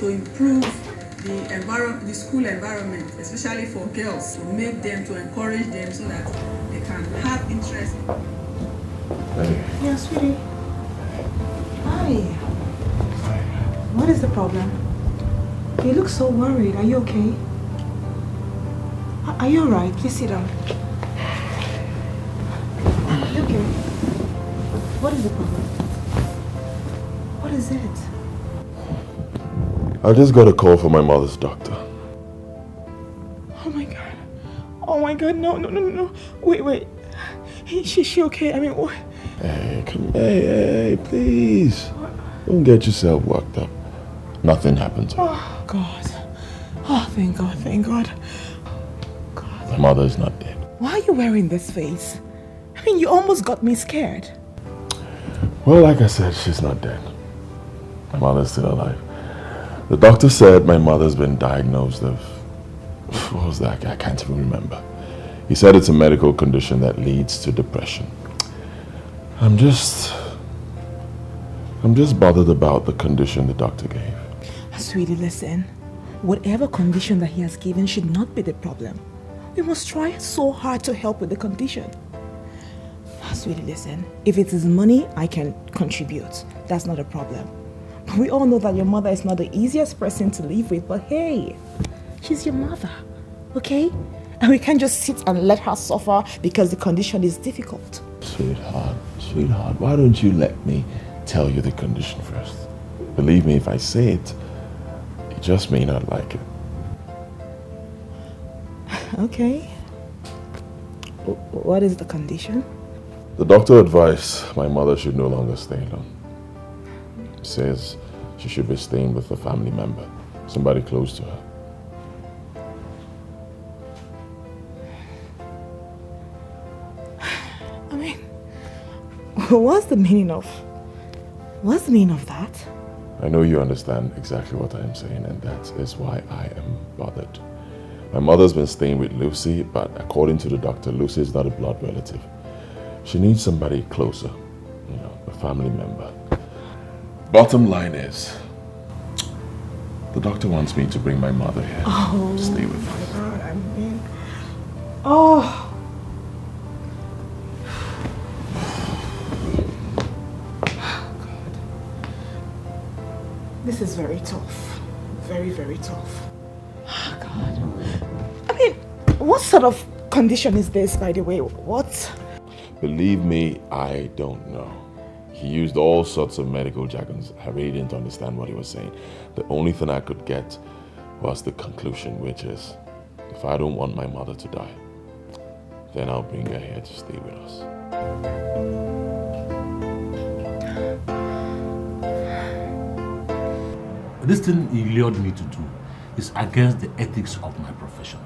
to improve the school environment, especially for girls, to make them, to encourage them so that they can have interest. Hey. Yeah, sweetie. Hi. Hi. What is the problem? You look so worried. Are you okay? Are you alright? Please sit down. Are you okay? What is the problem? What is it? I just got a call from my mother's doctor. Oh my god. Oh my god, no. Wait. Is she okay? I mean, what? Hey, hey, please. What? Don't get yourself worked up. Nothing happened to her. Oh god. Oh, thank God. God. My mother is not dead. Why are you wearing this face? I mean, you almost got me scared. Well, like I said, she's not dead. My mother's still alive. The doctor said my mother's been diagnosed of... What was that? I can't even remember. He said it's a medical condition that leads to depression. I'm just bothered about the condition the doctor gave. Sweetie, listen. Whatever condition that he has given should not be the problem. We must try so hard to help with the condition. Sweetie, listen. If it is money, I can contribute. That's not a problem. We all know that your mother is not the easiest person to live with, but hey, she's your mother, okay? And we can't just sit and let her suffer because the condition is difficult. Sweetheart, why don't you let me tell you the condition first? Believe me, if I say it, you just may not like it. Okay. What is the condition? The doctor advised my mother should no longer stay alone. He says she should be staying with a family member, somebody close to her. I mean, what's the meaning of that? I know you understand exactly what I am saying, and that is why I am bothered. My mother's been staying with Lucy, but according to the doctor, Lucy is not a blood relative. She needs somebody closer, a family member. Bottom line is, the doctor wants me to bring my mother here to stay with her. God, I mean, oh. God. This is very tough. Very, very tough. Oh, God. I mean, what sort of condition is this, by the way? What? Believe me, I don't know. He used all sorts of medical jargons. I really didn't understand what he was saying. The only thing I could get was the conclusion, which is, if I don't want my mother to die, then I'll bring her here to stay with us. This thing he lured me to do is against the ethics of my profession.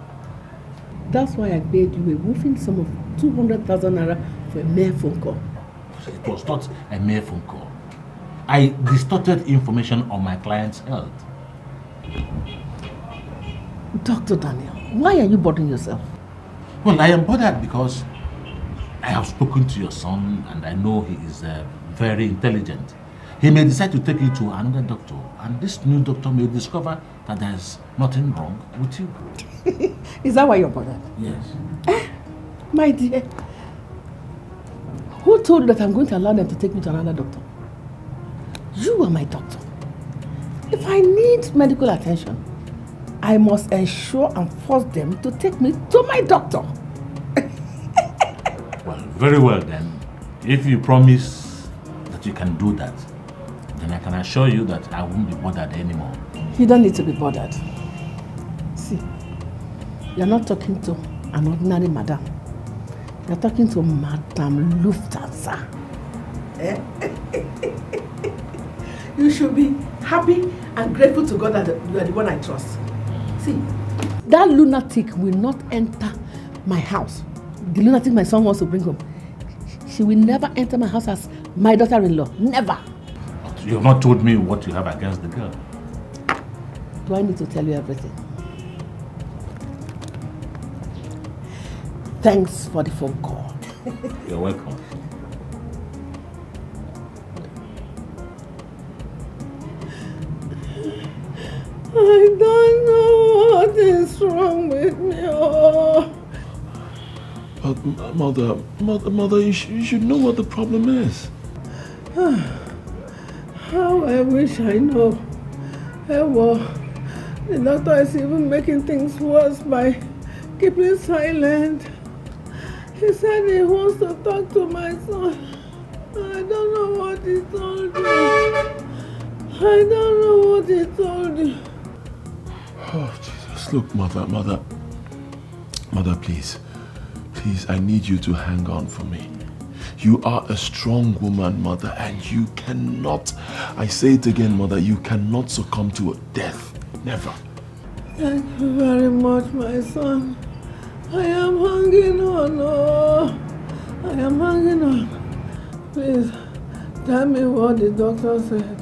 That's why I paid you a woofing sum of 200,000 naira for a mere phone call. It was not a mere phone call. I distorted information on my client's health. Dr. Daniel, why are you bothering yourself? Well, I am bothered because I have spoken to your son and I know he is very intelligent. He may decide to take you to another doctor, and this new doctor may discover that there is nothing wrong with you. Is that why you're bothered? Yes. My dear, who told you that I'm going to allow them to take me to another doctor? You are my doctor. If I need medical attention, I must ensure and force them to take me to my doctor. Well, very well then. If you promise that you can do that, then I can assure you that I won't be bothered anymore. You don't need to be bothered. See, you're not talking to an ordinary madam. You're talking to Madame Lufthansa. You should be happy and grateful to God that you are the one I trust. See, that lunatic will not enter my house. The lunatic my son wants to bring home. She will never enter my house as my daughter-in-law. Never. But you have not told me what you have against the girl. Do I need to tell you everything? Thanks for the phone call. You're welcome. I don't know what is wrong with me. Oh. But mother, you should know what the problem is. How I wish I know. Well, the doctor is even making things worse by keeping silent. He said he wants to talk to my son. I don't know what he told you. I don't know what he told you. Oh, Jesus. Look, mother, please. Please, I need you to hang on for me. You are a strong woman, mother, and you cannot, I say it again, mother, you cannot succumb to a death. Never. Thank you very much, my son. I am hanging on. Oh, I am hanging on. Please, tell me what the doctor said.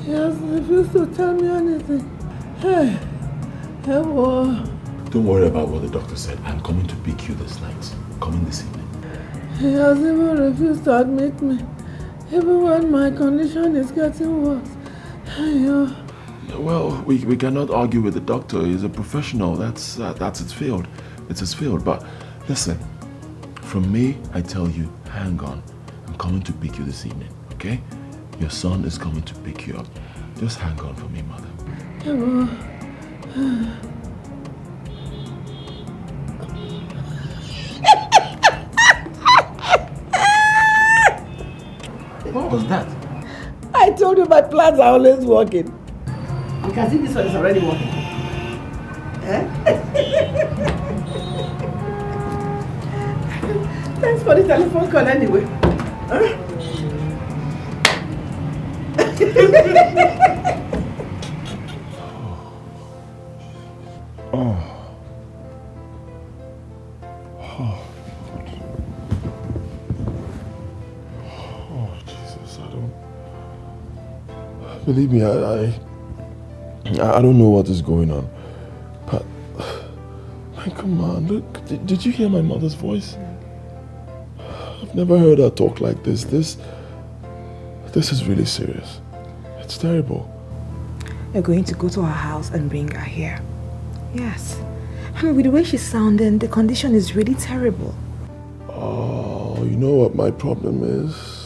He has refused to tell me anything. Hey, well. Don't worry about what the doctor said. I'm coming to pick you this night. Coming this evening. He has even refused to admit me, even when my condition is getting worse. Well, we cannot argue with the doctor. He's a professional. That's his field. It's his field. But listen, from me, I tell you, hang on. I'm coming to pick you this evening, okay? Your son is coming to pick you up. Just hang on for me, mother. What was that? I told you my plans are always working. You can see this one is already working. Thanks for the telephone call anyway. Believe me, I don't know what is going on, but come on, look, did you hear my mother's voice? I've never heard her talk like this. This is really serious. It's terrible. You're going to go to her house and bring her here. Yes. I mean, with the way she's sounding, the condition is really terrible. Oh, you know what my problem is?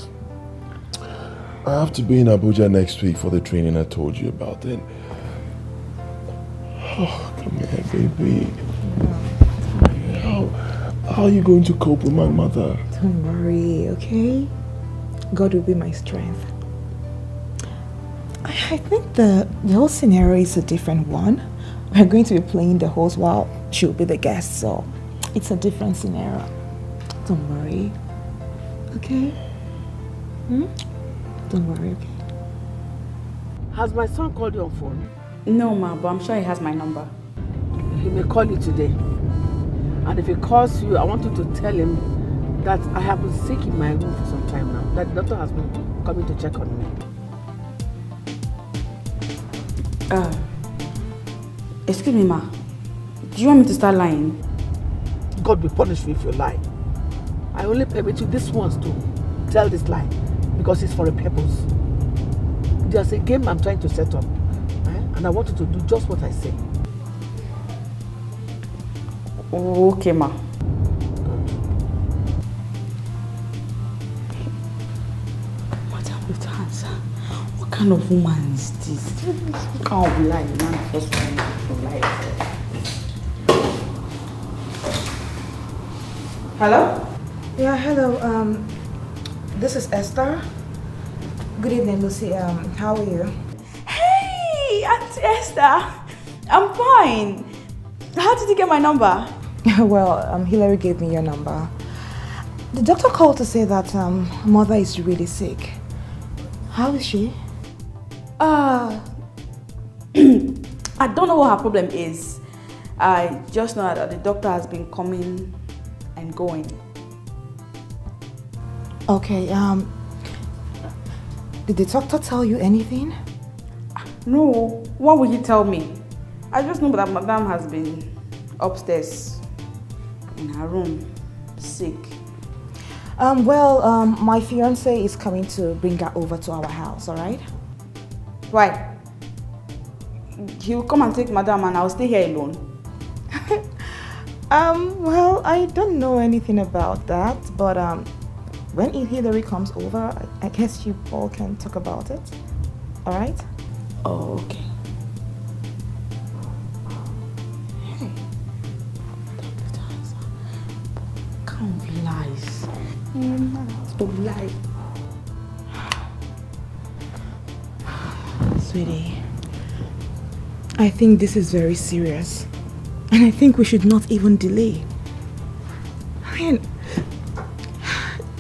I have to be in Abuja next week for the training I told you about. Then, oh, come here, baby. How are you going to cope with my mother? Don't worry, okay? God will be my strength. I think the whole scenario is a different one. We're going to be playing the host while she'll be the guest, so it's a different scenario. Don't worry, okay? Don't worry, okay? Has my son called you on phone? No, ma, but I'm sure he has my number. He may call you today. And if he calls you, I want you to tell him that I have been sick in my room for some time now. That the doctor has been coming to check on me. Excuse me, ma. Do you want me to start lying? God will punish me if you lie. I only permit you this once to tell this lie because it's for a purpose. There's a game I'm trying to set up, and I want you to do just what I say. Okay, ma. Madam with answer. What kind of woman is this? You can't be lying, man. Just to lie. Hello? Yeah, hello. This is Esther. Good evening, Lucy. How are you? Hey, Auntie Esther. I'm fine. How did you get my number? Well, Hillary gave me your number. The doctor called to say that mother is really sick. How is she? I don't know what her problem is. I just know that the doctor has been coming and going. Okay, did the doctor tell you anything? No, what would you tell me? I just know that Madame has been upstairs in her room, sick. Well, my fiance is coming to bring her over to our house, all right? Why? he'll come and take Madam and I'll stay here alone. Well, I don't know anything about that, but when Hillary comes over, I guess you all can talk about it. All right? Oh, okay. Hey, can't be lies. Don't lie. Sweetie, I think this is very serious. And I think we should not even delay. I mean,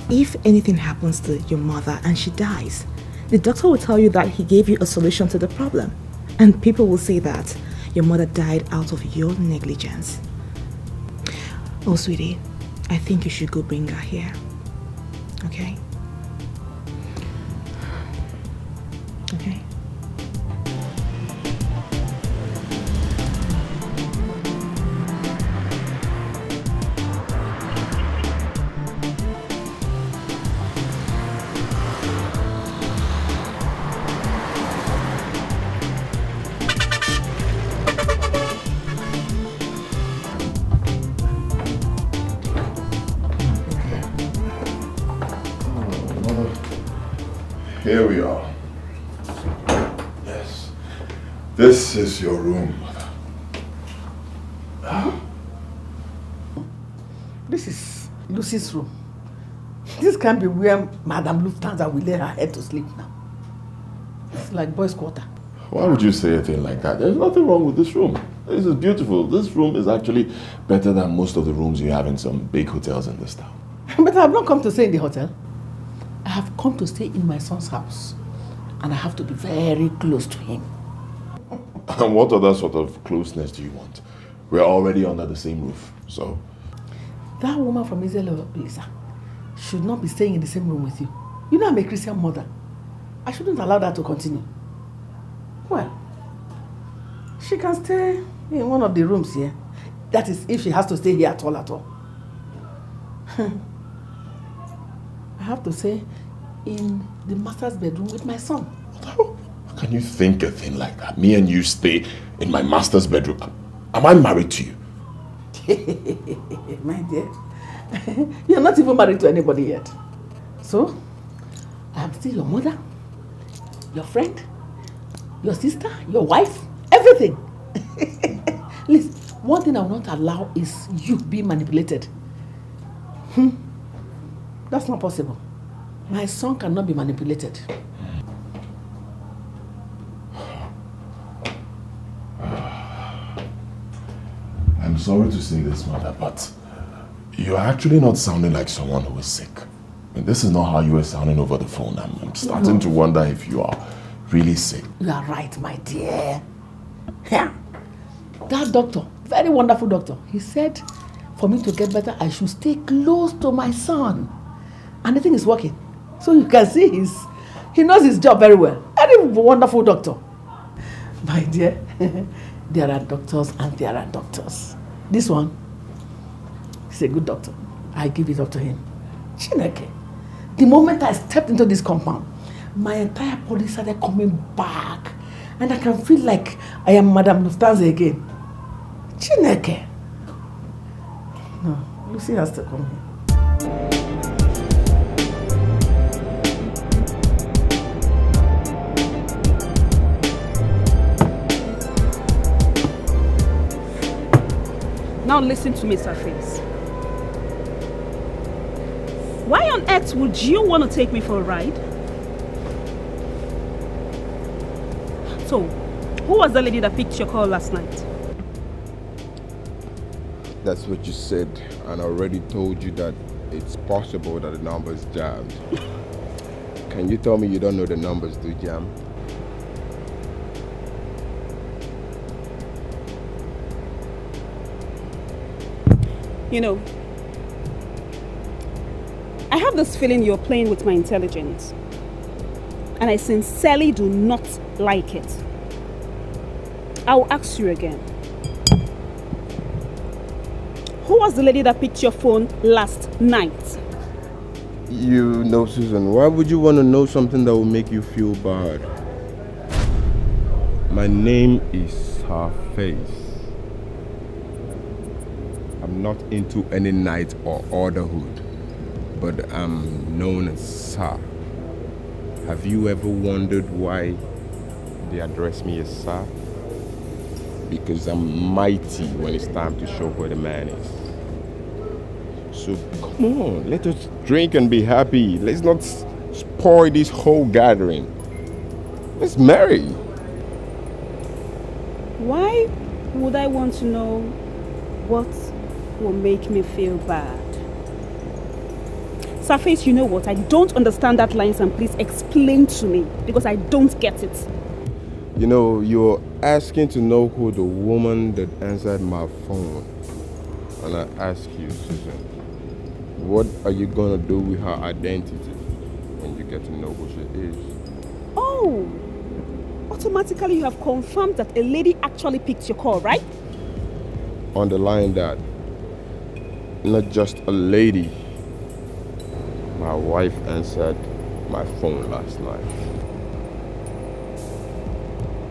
if anything happens to your mother and she dies, the doctor will tell you that he gave you a solution to the problem. And people will say that your mother died out of your negligence. Oh, sweetie, I think you should go bring her here. Okay? Okay? Here we are. Yes. This is your room, mother. This is Lucy's room. This can't be where Madame Lufthansa will lay her head to sleep now. It's like boys' quarter. Why would you say a thing like that? There's nothing wrong with this room. This is beautiful. This room is actually better than most of the rooms you have in some big hotels in this town. But I have not come to stay in the hotel. I have come to stay in my son's house. And I have to be very close to him. And what other sort of closeness do you want? We're already under the same roof, so... That woman from Israel, Lisa, should not be staying in the same room with you. You know I'm a Christian mother. I shouldn't allow that to continue. Well, she can stay in one of the rooms here. That is, if she has to stay here at all. I have to say, in the master's bedroom with my son. How can you think a thing like that? Me and you stay in my master's bedroom. Am I married to you? My dear, you're not even married to anybody yet. So, I am still your mother, your friend, your sister, your wife, everything. Listen, one thing I will not allow is you being manipulated. That's not possible. My son cannot be manipulated. I'm sorry to say this, mother, but you're actually not sounding like someone who is sick. I mean, this is not how you were sounding over the phone. I'm starting to wonder if you are really sick. You are right, my dear. Yeah. That doctor, very wonderful doctor, he said for me to get better, I should stay close to my son. And the thing is working. So you can see he knows his job very well. Very wonderful doctor. My dear, there are doctors and there are doctors. This one, he's a good doctor. I give it up to him. Chineke. The moment I stepped into this compound, my entire body started coming back. And I can feel like I am Madame Lufthansa again. Chineke. No, Lucy has to come here. Now listen to me, Surface. Why on earth would you want to take me for a ride? So, who was the lady that picked your call last night? That's what you said, and I already told you that it's possible that the number is jammed. Can you tell me you don't know the numbers do jam? You know, I have this feeling you're playing with my intelligence. And I sincerely do not like it. I'll ask you again. Who was the lady that picked your phone last night? You know, Susan, why would you want to know something that will make you feel bad? My name is Scarface. I'm not into any knight or orderhood, but I'm known as Sir. Have you ever wondered why they address me as Sir? Because I'm mighty when it's time to show where the man is. So come on, let us drink and be happy. Let's not spoil this whole gathering. Let's marry. Why would I want to know what will make me feel bad? Surface, you know what? I don't understand that lines, and please explain to me because I don't get it. You know, you're asking to know who the woman that answered my phone. And I ask you, Susan, what are you gonna do with her identity when you get to know who she is? Oh, automatically you have confirmed that a lady actually picked your call, right? Underline that. Not just a lady. My wife answered my phone last night.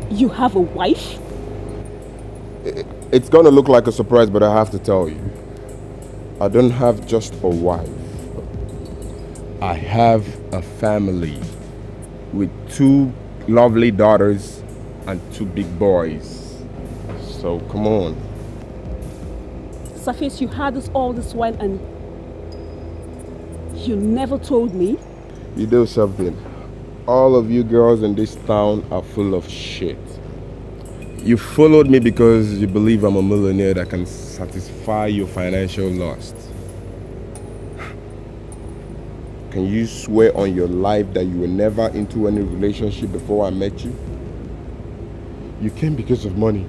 You have a wife? It's gonna look like a surprise, but I have to tell you. I don't have just a wife. I have a family with 2 lovely daughters and 2 big boys. So come on. Surface, you had this all this while and you never told me? You know something? All of you girls in this town are full of shit. You followed me because you believe I'm a millionaire that can satisfy your financial lust. Can you swear on your life that you were never into any relationship before I met you? You came because of money,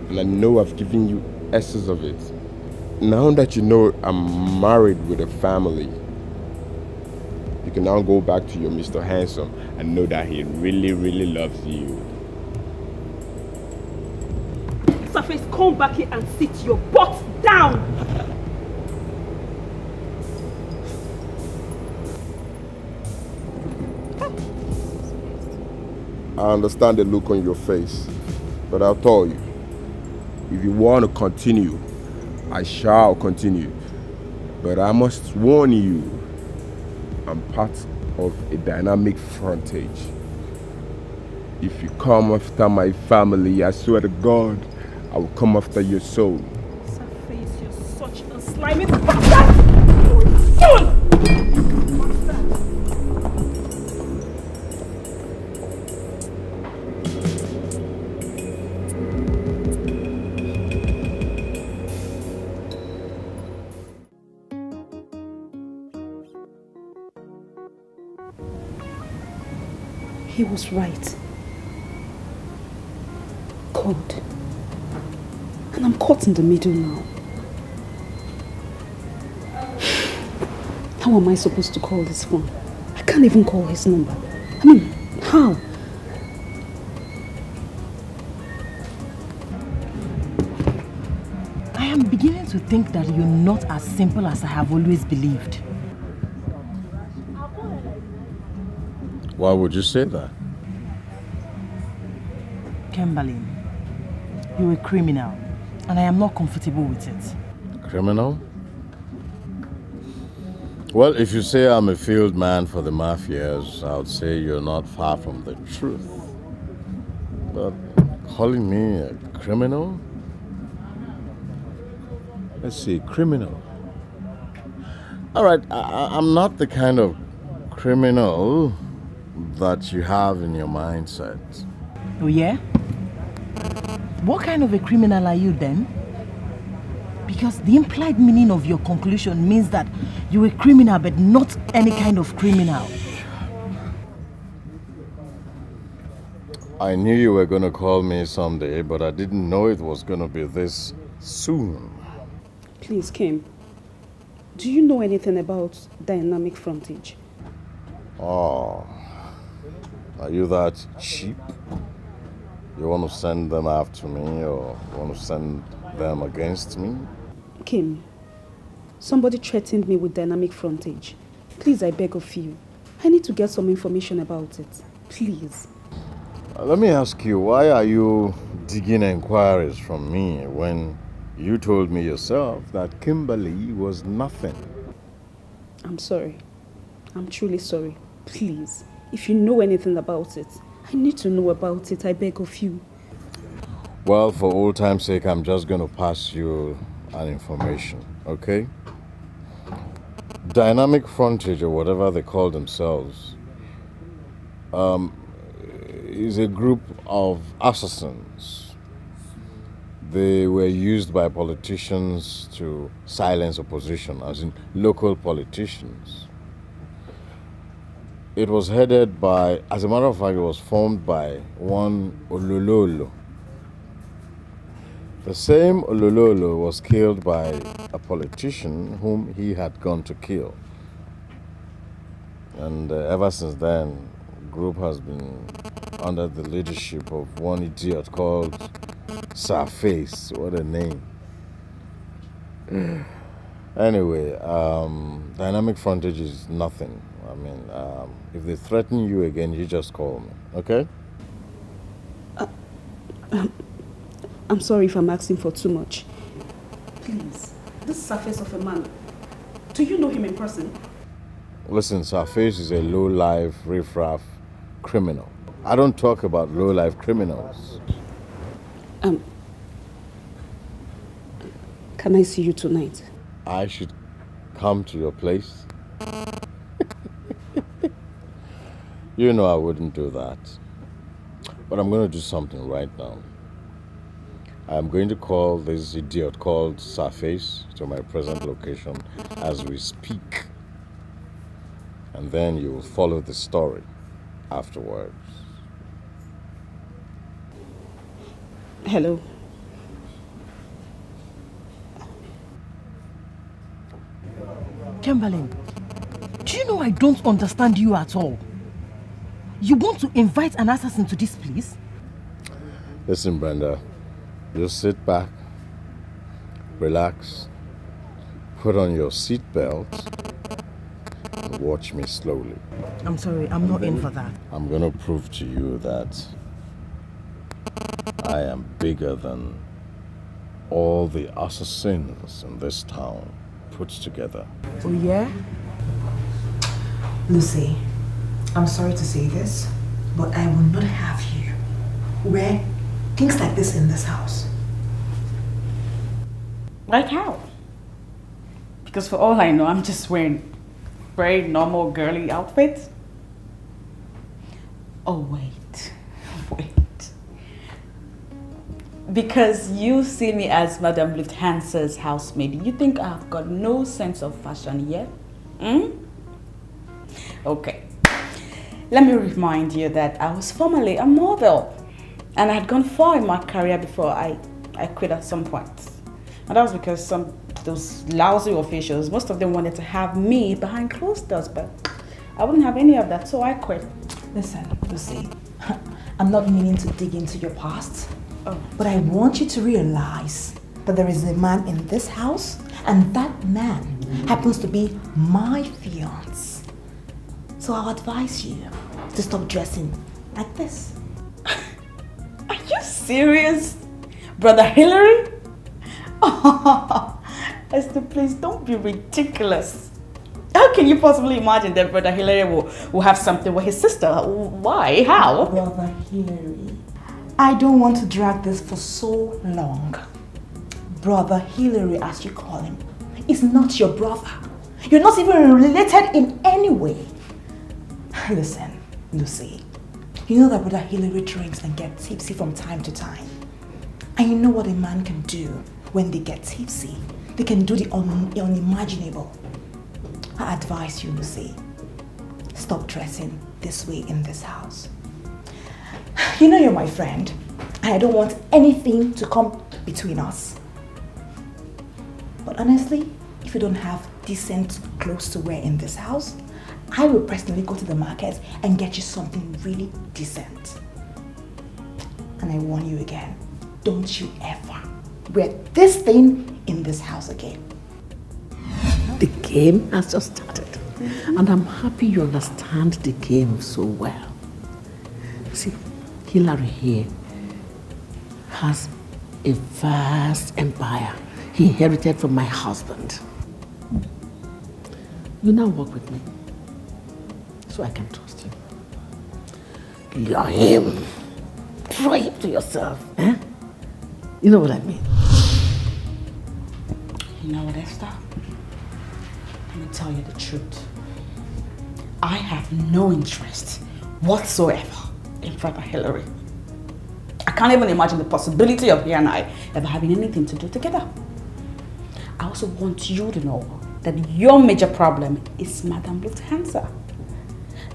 and I know I've given you essence of it. Now that you know I'm married with a family, you can now go back to your Mr. Handsome and know that he really, really loves you. Surface, come back here and sit your butt down! I understand the look on your face, but I'll tell you, if you want to continue, I shall continue. But I must warn you, I'm part of a dynamic frontage. If you come after my family, I swear to God, I will come after your soul. Surface, you're such a slimy bastard! Fool! He was right. God. And I'm caught in the middle now. How am I supposed to call this phone? I can't even call his number. I mean, how? I am beginning to think that you're not as simple as I have always believed. Why would you say that? Kimberly, you're a criminal, and I am not comfortable with it. Criminal? Well, if you say I'm a field man for the mafias, I would say you're not far from the truth. But calling me a criminal? Let's see, criminal. All right, I'm not the kind of criminal that you have in your mindset. Oh yeah? What kind of a criminal are you then? Because the implied meaning of your conclusion means that you're a criminal, but not any kind of criminal. I knew you were going to call me someday, but I didn't know it was going to be this soon. Please, Kim. Do you know anything about dynamic frontage? Oh, are you that cheap? You want to send them after me, or you want to send them against me? Kim, somebody threatened me with dynamic frontage. Please, I beg of you. I need to get some information about it. Please. Let me ask you, why are you digging inquiries from me when you told me yourself that Kimberly was nothing? I'm sorry. I'm truly sorry. Please, if you know anything about it, I need to know about it, I beg of you. Well, for old time's sake, I'm just going to pass you an information, okay? Dynamic Frontage, or whatever they call themselves, is a group of assassins. They were used by politicians to silence opposition, as in local politicians. It was headed by, as a matter of fact, it was formed by one Olololo. The same Olololo was killed by a politician whom he had gone to kill. And ever since then, the group has been under the leadership of one idiot called Surface. What a name. Anyway, Dynamic Frontage is nothing. I mean, if they threaten you again, you just call me, okay? I'm sorry if I'm asking for too much. Please, this Surface of a man, do you know him in person? Listen, Surface is a low-life, riff-raff criminal. I don't talk about low-life criminals. Can I see you tonight? I should come to your place? You know I wouldn't do that. But I'm going to do something right now. I'm going to call this idiot called Surface to my present location as we speak. And then you will follow the story afterwards. Hello. Kimberly, do you know I don't understand you at all? You want to invite an assassin to this place? Listen, Brenda, just sit back, relax, put on your seatbelt, and watch me slowly. I'm sorry, I'm not in for that. I'm going to prove to you that I am bigger than all the assassins in this town put together. Oh, yeah? Lucy, I'm sorry to say this, but I will not have you wear things like this in this house. Like how? Because for all I know, I'm just wearing very normal girly outfits. Oh, wait. Because you see me as Madame Lufthansa's housemaid, you think I've got no sense of fashion yet? Okay. Let me remind you that I was formerly a model. And I had gone far in my career before I quit at some point. And that was because those lousy officials, most of them wanted to have me behind closed doors, but I wouldn't have any of that, so I quit. Listen, Lucy, I'm not meaning to dig into your past, but I want you to realize that there is a man in this house, and that man happens to be my fiance. So I'll advise you to stop dressing like this. Are you serious? Brother Hillary? Oh, Esther, please don't be ridiculous. How can you possibly imagine that Brother Hillary will have something with his sister? Why? How? Brother Hillary, I don't want to drag this for so long. Brother Hillary, as you call him, is not your brother. You're not even related in any way. Listen, Lucy, you know that Brother Hillary drinks and gets tipsy from time to time. And you know what a man can do when they get tipsy. They can do the unimaginable. I advise you, Lucy, stop dressing this way in this house. You know you're my friend, and I don't want anything to come between us. But honestly, if you don't have decent clothes to wear in this house, I will personally go to the market and get you something really decent. And I warn you again, don't you ever wear this thing in this house again. The game has just started, and I'm happy you understand the game so well. See, Hillary here has a vast empire he inherited from my husband. You now work with me, so I can trust you. You're him. Try him to yourself, eh? You know what I mean? You know what, Esther? Let me tell you the truth. I have no interest whatsoever in Freda Hillary. I can't even imagine the possibility of he and I ever having anything to do together. I also want you to know that your major problem is Madame Lufthansa.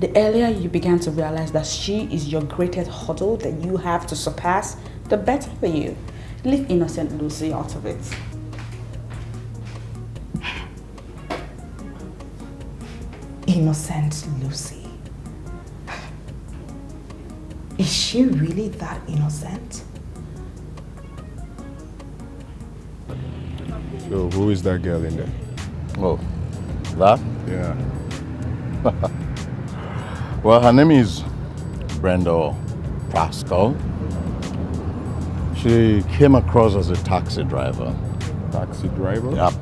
The earlier you began to realize that she is your greatest hurdle that you have to surpass, the better for you. Leave innocent Lucy out of it. Innocent Lucy? Is she really that innocent? So who is that girl in there? Oh, that? Yeah. Well, her name is Brenda Pascal. She came across as a taxi driver. Taxi driver? Yep.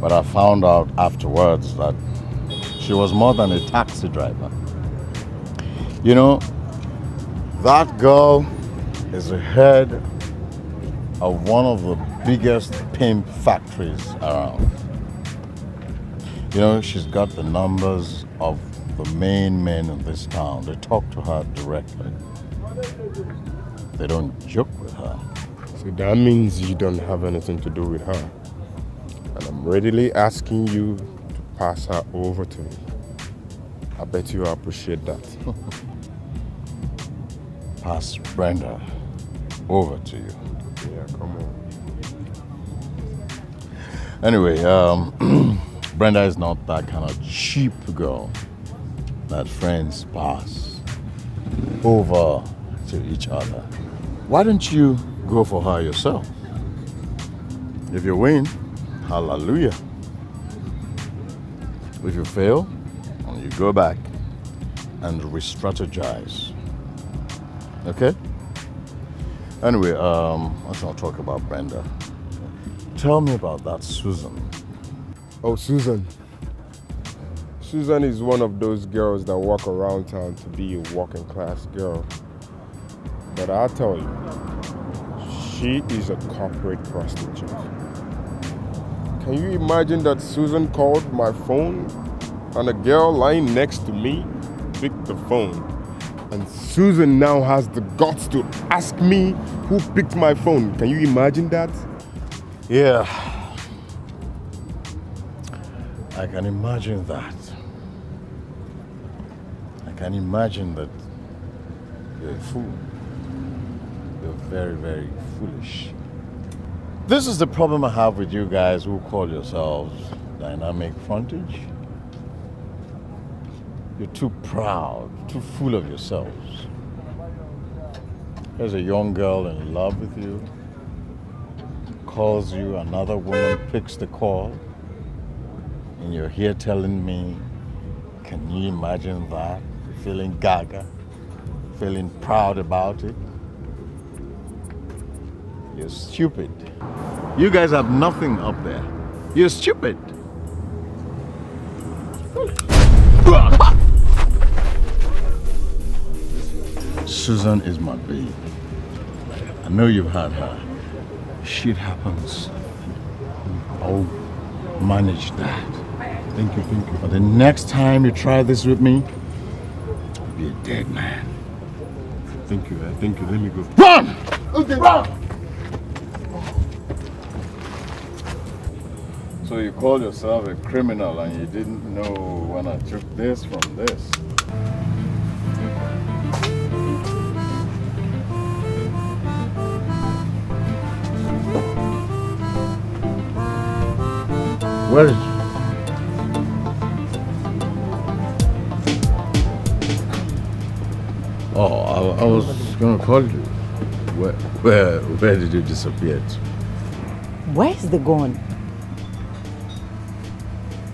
But I found out afterwards that she was more than a taxi driver. You know, that girl is the head of one of the biggest pimp factories around. You know, she's got the numbers of the main men in this town. They talk to her directly. They don't joke with her. So that means you don't have anything to do with her. And I'm readily asking you to pass her over to me. I bet you appreciate that. Pass Brenda over to you. Yeah, come on. Anyway, Brenda is not that kind of cheap girl that friends pass over to each other. Why don't you go for her yourself? If you win, hallelujah. If you fail, you go back and re-strategize. Okay? Anyway, let's not talk about Brenda. Tell me about that Susan. Oh, Susan. Susan is one of those girls that walk around town to be a working class girl. But I'll tell you, she is a corporate prostitute. Can you imagine that Susan called my phone and a girl lying next to me picked the phone? And Susan now has the guts to ask me who picked my phone. Can you imagine that? Yeah, I can imagine that. I can imagine that you're a fool. You're very, very foolish. This is the problem I have with you guys who call yourselves dynamic frontage. You're too proud, too full of yourselves. There's a young girl in love with you, calls you, another woman picks the call, and you're here telling me, can you imagine that? Feeling gaga, feeling proud about it. You're stupid. You guys have nothing up there. You're stupid. Susan is my babe. I know you've had her. Shit happens. I'll manage that. Thank you, thank you. But the next time you try this with me, I'll be a dead man. Thank you, thank you. Let me go. Run! Okay, run! So you call yourself a criminal and you didn't know when I took this from this. Where is she? Oh, I was gonna call you. Where did you disappear to? Where's the gun?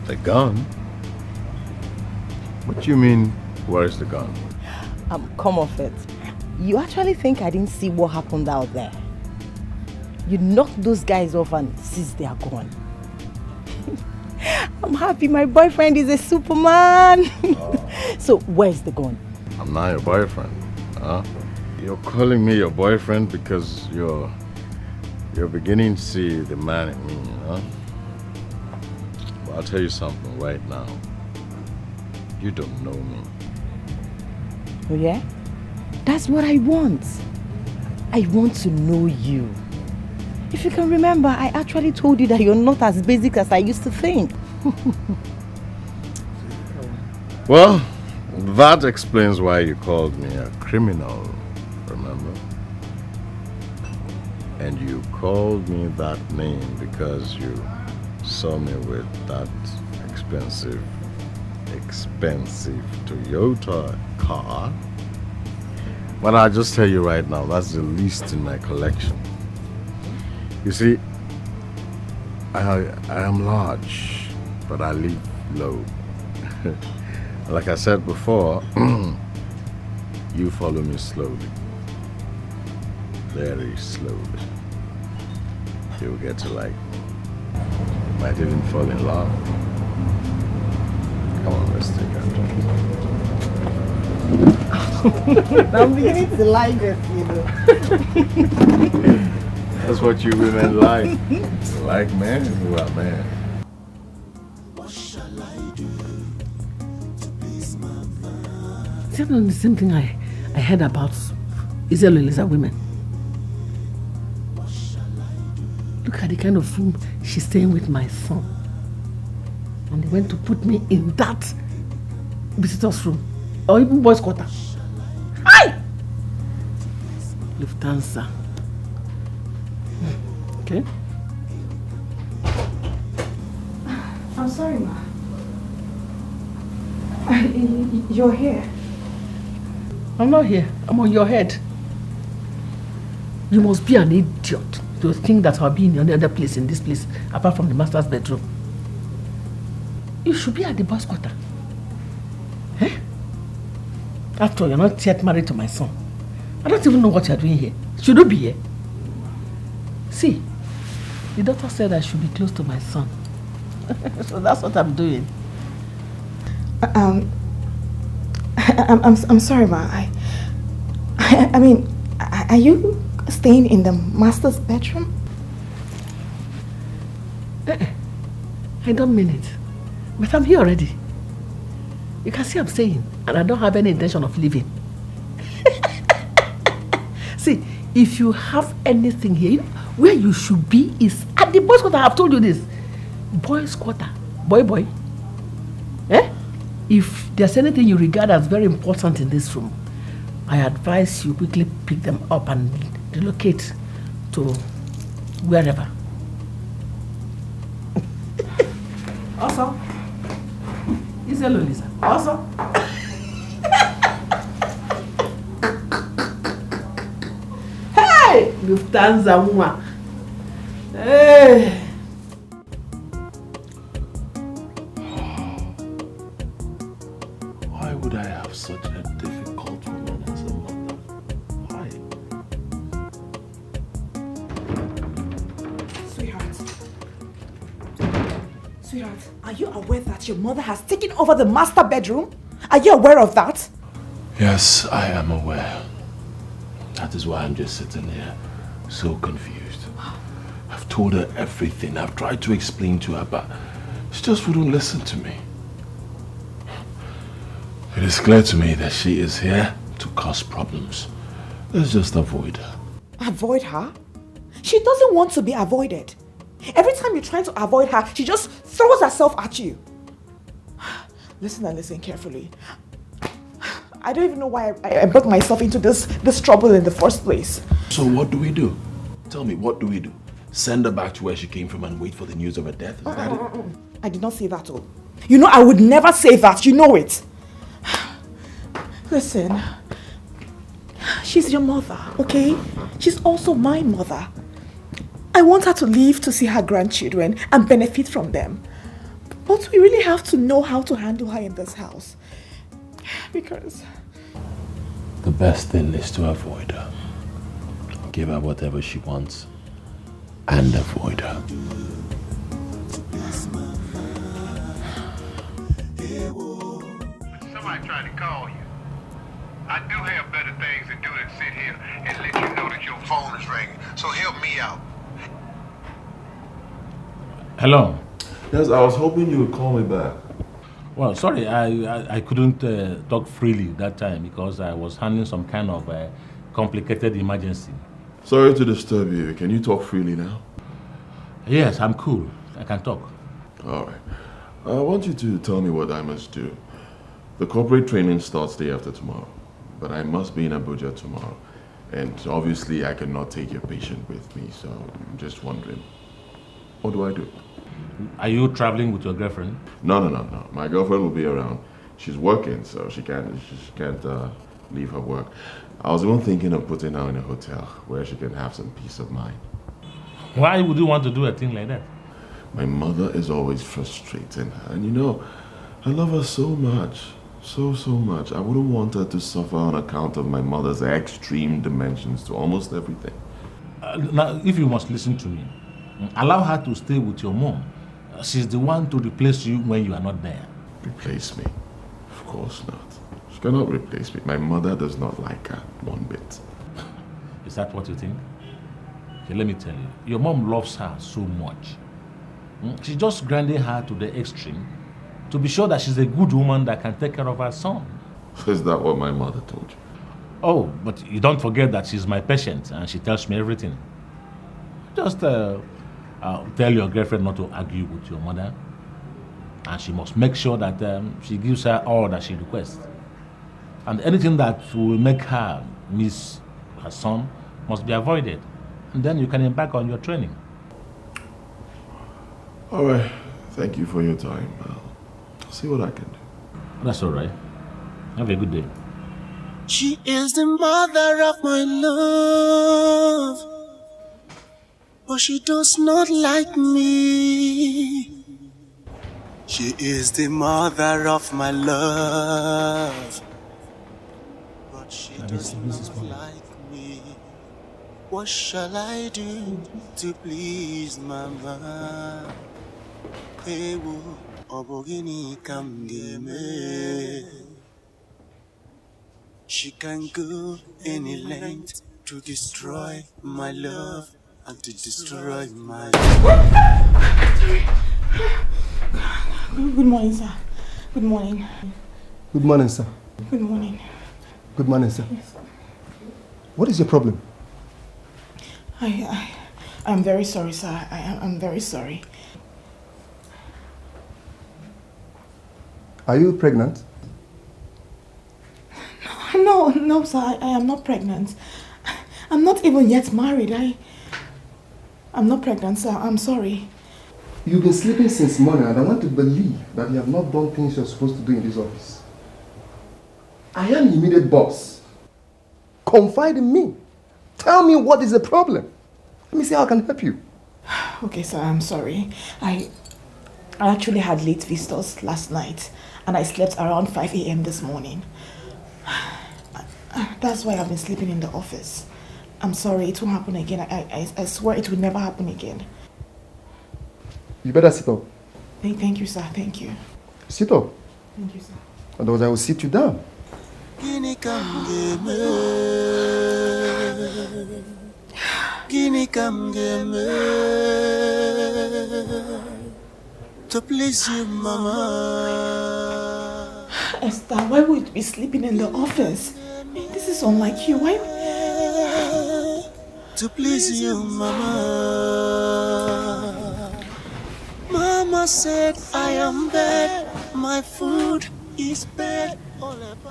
The gun? What do you mean, where is the gun? Come off it. You actually think I didn't see what happened out there? You knocked those guys off and since they are gone. I'm happy my boyfriend is a superman. So where's the gun? I'm not your boyfriend, huh? You're calling me your boyfriend because you're beginning to see the man in me, huh? But I'll tell you something right now. You don't know me. Oh yeah? That's what I want. I want to know you. If you can remember, I actually told you that you're not as basic as I used to think. Well, that explains why you called me a criminal, remember? And you called me that name because you saw me with that expensive Toyota car. But I'll just tell you right now, that's the least in my collection. You see, I am large, but I live low. Like I said before, you follow me slowly. Very slowly. You'll get to like me. Might even fall in love. Come on, let's take our drink. I'm beginning to like this, you know. That's what you women like. Like men who are men. Is that not the same thing I heard about Lisa women? Look at the kind of room she's staying with my son. And they went to put me in that visitor's room. Or even boys' quarter. Hi! Lufthansa. Okay? I'm sorry, Ma. You're here. I'm not here. I'm on your head. You must be an idiot to think that I'll be in any other place in this place apart from the master's bedroom. You should be at the boys' quarter. Eh? After all, you're not yet married to my son. I don't even know what you're doing here. Should you be here? See, the doctor said I should be close to my son. So that's what I'm doing. I'm sorry, Ma. I mean, are you staying in the master's bedroom? I don't mean it. But I'm here already. You can see I'm staying, and I don't have any intention of leaving. See, if you have anything here, you know, where you should be is at the boys' quarter. I have told you this. Boys' quarter. Boy. Eh? If there's anything you regard as very important in this room, I advise you quickly pick them up and relocate to wherever. Also, hello, Lisa. Also. Hey! Lufthansa, mwah. Hey! Why would I have such a difficult woman as a mother? Why? Sweetheart, are you aware that your mother has taken over the master bedroom? Are you aware of that? Yes, I am aware. That is why I'm just sitting here, so confused. I've told her everything. I've tried to explain to her, but she just wouldn't listen to me. It is clear to me that she is here to cause problems. Let's just avoid her. Avoid her? She doesn't want to be avoided. Every time you're trying to avoid her, she just throws herself at you. Listen and listen carefully. I don't even know why I brought myself into this trouble in the first place. So what do we do? Tell me, what do we do? Send her back to where she came from and wait for the news of her death? Is that it? I did not say that all. You know I would never say that. You know it. Listen. She's your mother, okay? She's also my mother. I want her to live to see her grandchildren and benefit from them. But we really have to know how to handle her in this house. Because The best thing is to avoid her. Give her whatever she wants and avoid her. Somebody tried to call you. I do have better things to do than sit here and let you know that your phone is ringing. So help me out. Hello? Yes, I was hoping you would call me back. Well, sorry, I couldn't talk freely that time because I was handling some kind of complicated emergency. Sorry to disturb you. Can you talk freely now? Yes, I'm cool. I can talk. All right. I want you to tell me what I must do. The corporate training starts day after tomorrow, but I must be in Abuja tomorrow. And obviously, I cannot take your patient with me, so I'm just wondering, what do I do? Are you traveling with your girlfriend? No. My girlfriend will be around. She's working, so she can't leave her work. I was even thinking of putting her in a hotel where she can have some peace of mind. Why would you want to do a thing like that? My mother is always frustrating her, and you know, I love her so much. So much. I wouldn't want her to suffer on account of my mother's extreme dimensions to almost everything. Now, if you must listen to me, allow her to stay with your mom. She's the one to replace you when you are not there. Replace me? Of course not. She cannot replace me. My mother does not like her one bit. Is that what you think? Okay, let me tell you. Your mom loves her so much. She's just grinding her to the extreme to be sure that she's a good woman that can take care of her son. Is that what my mother told you? Oh, but you don't forget that she's my patient and she tells me everything. Just tell your girlfriend not to argue with your mother, and she must make sure that she gives her all that she requests. And anything that will make her miss her son must be avoided. And then you can embark on your training. All right. Thank you for your time. I'll see what I can do. That's all right. Have a good day. She is the mother of my love, but she does not like me. She is the mother of my love, but she does not like me. What shall I do to please Mama? Hey, wo, obogini kamgeme. She can go any length to destroy my love and to destroy my Good morning, sir. Good morning. Good morning, sir. Good morning. Good morning, sir. Yes. What is your problem? I'm very sorry, sir. I'm very sorry. Are you pregnant? No, sir. I am not pregnant. I'm not even yet married. I'm not pregnant, sir. I'm sorry. You've been sleeping since morning, and I want to believe that you have not done things you're supposed to do in this office. I am the immediate boss. Confide in me. Tell me what is the problem. Let me see how I can help you. Okay, sir. I'm sorry. I actually had late visitors last night, and I slept around 5 a.m. this morning. That's why I've been sleeping in the office. I'm sorry, it won't happen again. I swear it will never happen again. You better sit up. Thank you, sir. Thank you. Sit up. Thank you, sir. Otherwise I will sit you down. Guinea come give me. Guinea come give me. To please you, Mama. Esther, why would you be sleeping in the office? This is unlike you. Why? To please you, Mama. Mama said I am bad. My food is bad.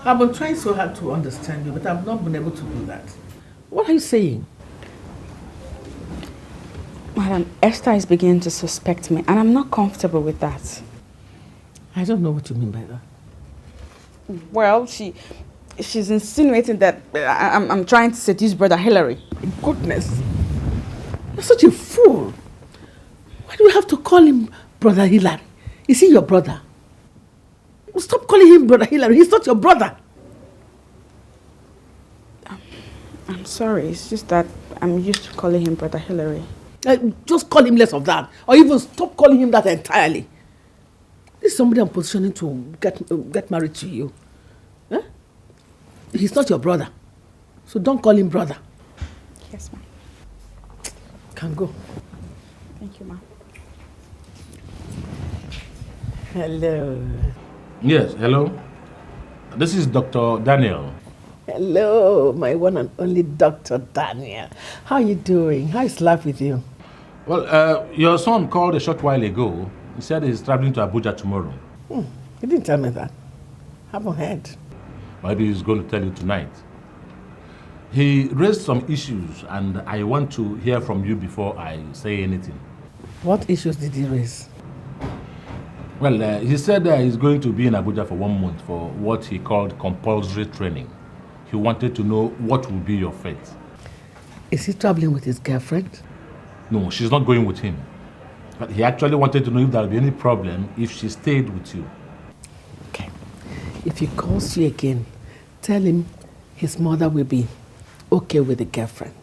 I've been trying so hard to understand you, but I've not been able to do that. What are you saying? Madam, Esther is beginning to suspect me, and I'm not comfortable with that. I don't know what you mean by that. Well, she's insinuating that I'm trying to seduce Brother Hillary. Goodness. You're such a fool. Why do we have to call him Brother Hillary? Is he your brother? Stop calling him Brother Hillary. He's not your brother. I'm sorry, it's just that I'm used to calling him Brother Hillary. Just call him less of that, or even stop calling him that entirely. This is somebody I'm positioning to get married to you. Eh? He's not your brother, so don't call him brother. Yes, ma'am. Can go. Thank you, ma'am. Hello. Yes, hello. This is Dr. Daniel. Hello, my one and only Dr. Daniel. How are you doing? How is life with you? Well, your son called a short while ago. He said he's traveling to Abuja tomorrow. He didn't tell me that. Haven't heard. Maybe he's going to tell you tonight. He raised some issues, and I want to hear from you before I say anything. What issues did he raise? Well, he said he's going to be in Abuja for 1 month for what he called compulsory training. He wanted to know what will be your fate. Is he traveling with his girlfriend? No, she's not going with him. But he actually wanted to know if there will be any problem if she stayed with you. Okay. If he calls you again, tell him his mother will be okay with the girlfriend.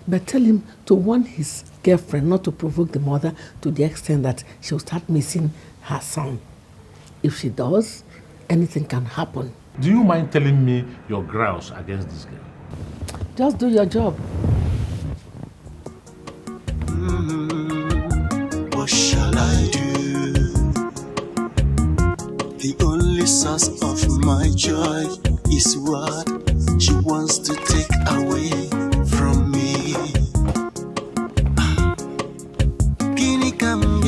But tell him to warn his girlfriend not to provoke the mother to the extent that she'll start missing her son. If she does, anything can happen. Do you mind telling me your grounds against this girl? Just do your job. What shall I do? The only source of my joy is what she wants to take away from me. Guinea come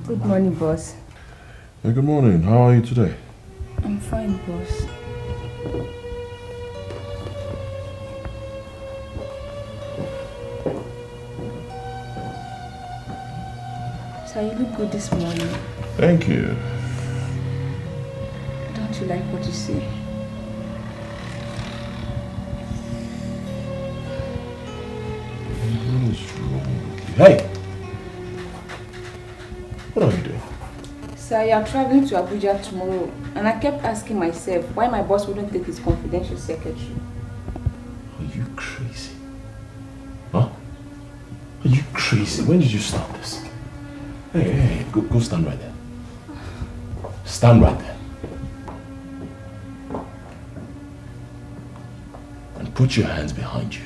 Good morning, boss. Hey, good morning. How are you today? I'm fine, boss. So you look good this morning. Thank you. Don't you like what you see? What is wrong with you? Hey! What are you doing? Sir, you are traveling to Abuja tomorrow, and I kept asking myself why my boss wouldn't take his confidential secretary. Are you crazy? Huh? Are you crazy? When did you start this? Hey, go stand right there. Stand right there. And put your hands behind you.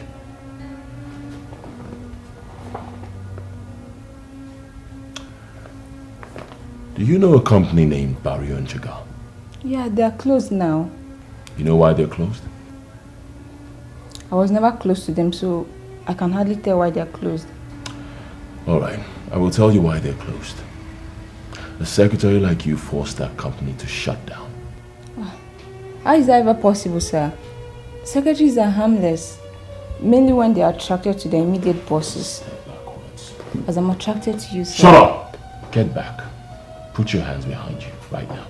Do you know a company named Barrio and Chagal? Yeah, they're closed now. You know why they're closed? I was never close to them, so I can hardly tell why they're closed. Alright, I will tell you why they're closed. A secretary like you forced that company to shut down. How is that ever possible, sir? Secretaries are harmless, mainly when they are attracted to their immediate bosses. As I'm attracted to you, sir. Shut up! Get back. Put your hands behind you right now.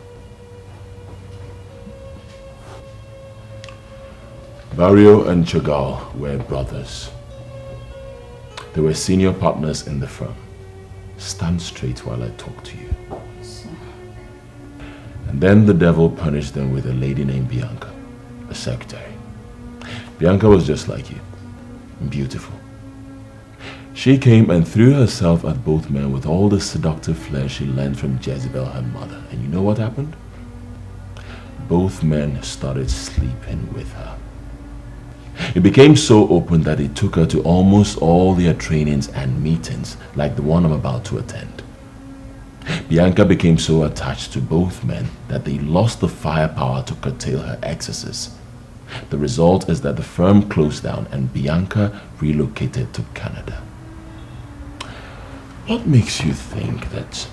Barrio and Chagal were brothers. They were senior partners in the firm. Stand straight while I talk to you. Sir. And then the devil punished them with a lady named Bianca, a secretary. Bianca was just like you, beautiful. She came and threw herself at both men with all the seductive flair she learned from Jezebel, her mother. And you know what happened? Both men started sleeping with her. It became so open that it took her to almost all their trainings and meetings, like the one I'm about to attend. Bianca became so attached to both men that they lost the firepower to curtail her excesses. The result is that the firm closed down and Bianca relocated to Canada. What makes you think that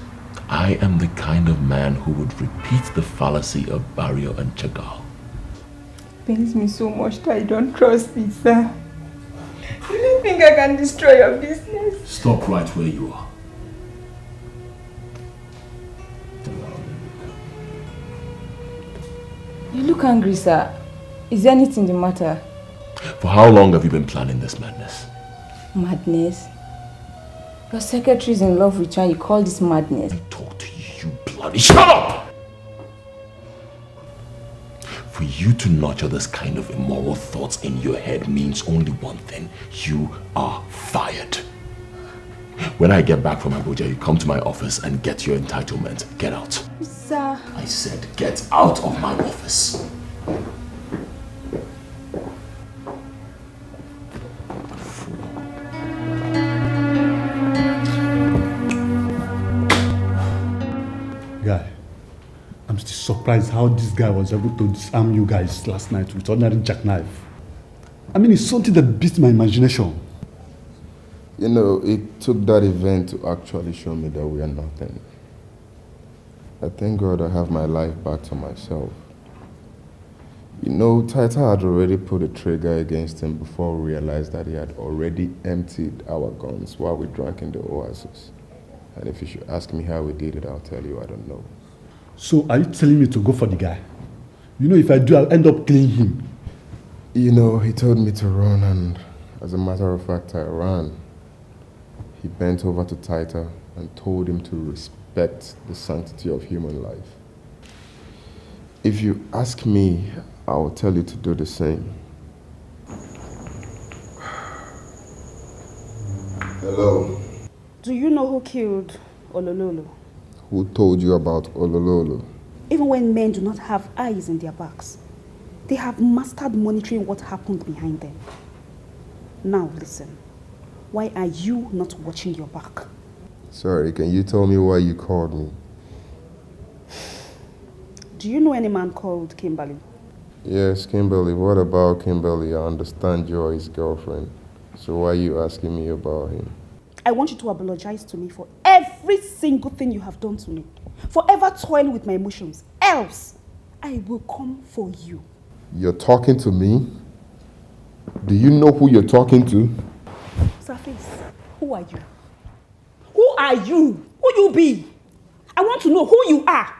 I am the kind of man who would repeat the fallacy of Barrio and Chagal? Pains me so much that I don't trust it, sir. Do you think I can destroy your business? Stop right where you are. You look angry, sir. Is there anything the matter? For how long have you been planning this madness? Madness? Your secretary is in love with you and you call this madness? I talk to you. about it. Shut up! For you to nurture this kind of immoral thoughts in your head means only one thing. You are fired. When I get back from Abuja, you come to my office and get your entitlement. Get out. Sir. I said get out of my office. Guy, I'm still surprised how this guy was able to disarm you guys last night with ordinary jackknife. I mean, it's something that beats my imagination. You know, it took that event to actually show me that we are nothing. I thank God I have my life back to myself. You know, Taita had already put a trigger against him before we realized that he had already emptied our guns while we drank in the oasis. And if you should ask me how we did it, I'll tell you I don't know. So are you telling me to go for the guy? You know, if I do, I'll end up killing him. You know, he told me to run, and as a matter of fact, I ran. He bent over to Taita and told him to respect the sanctity of human life. If you ask me, I will tell you to do the same. Hello. Do you know who killed Olololo? Who told you about Olololo? Even when men do not have eyes in their backs, they have mastered monitoring what happened behind them. Now listen, why are you not watching your back? Sorry, can you tell me why you called me? Do you know any man called Kimberly? Yes, Kimberly. What about Kimberly? I understand you're his girlfriend. So why are you asking me about him? I want you to apologize to me for every single thing you have done to me. Forever toiling with my emotions. Else, I will come for you. You're talking to me? Do you know who you're talking to? Surface, who are you? Who are you? Who you be? I want to know who you are.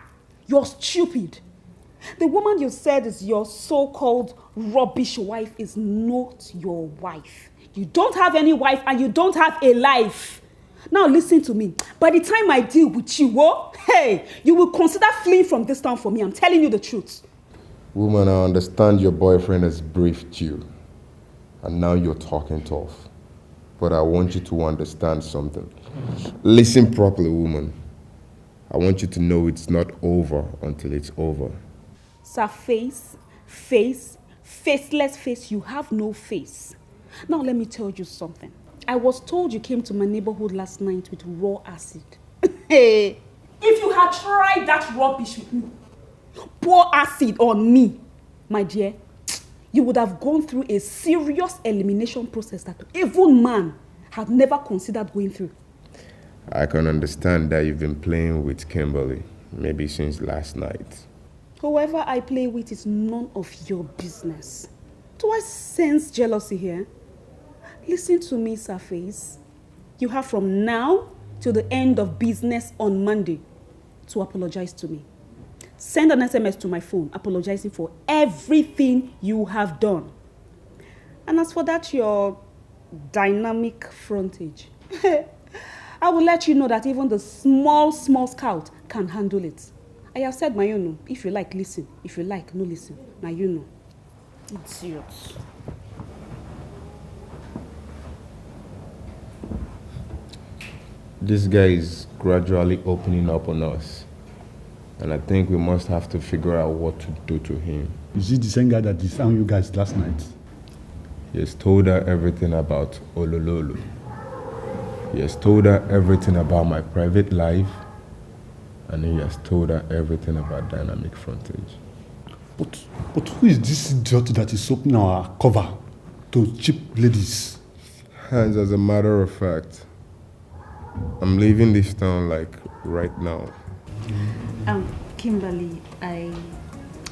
You're stupid. The woman you said is your so-called rubbish wife is not your wife. You don't have any wife and you don't have a life. Now listen to me. By the time I deal with you, hey, you will consider fleeing from this town for me. I'm telling you the truth. Woman, I understand your boyfriend has briefed you. And now you're talking tough. But I want you to understand something. Listen properly, woman. I want you to know it's not over until it's over. Sir, faceless face, you have no face. Now let me tell you something. I was told you came to my neighborhood last night with raw acid. Hey, if you had tried that rubbish with me, pour acid on me, my dear, you would have gone through a serious elimination process that even man had never considered going through. I can understand that you've been playing with Kimberly, maybe since last night. Whoever I play with is none of your business. Do I sense jealousy here? Listen to me, Surface. You have from now till the end of business on Monday to apologize to me. Send an SMS to my phone apologizing for everything you have done. And as for that, your dynamic frontage, I will let you know that even the small scout can handle it. I have said my own. If you like, listen. If you like, no listen. Now you know. Idiots. This guy is gradually opening up on us. And I think we must have to figure out what to do to him. Is it the same guy that disarmed you guys last night? He has told her everything about Olololo. He has told her everything about my private life. And he has told her everything about dynamic frontage. But who is this idiot that is opening our cover to cheap ladies? Hans, as a matter of fact, I'm leaving this town like right now. Kimberly, I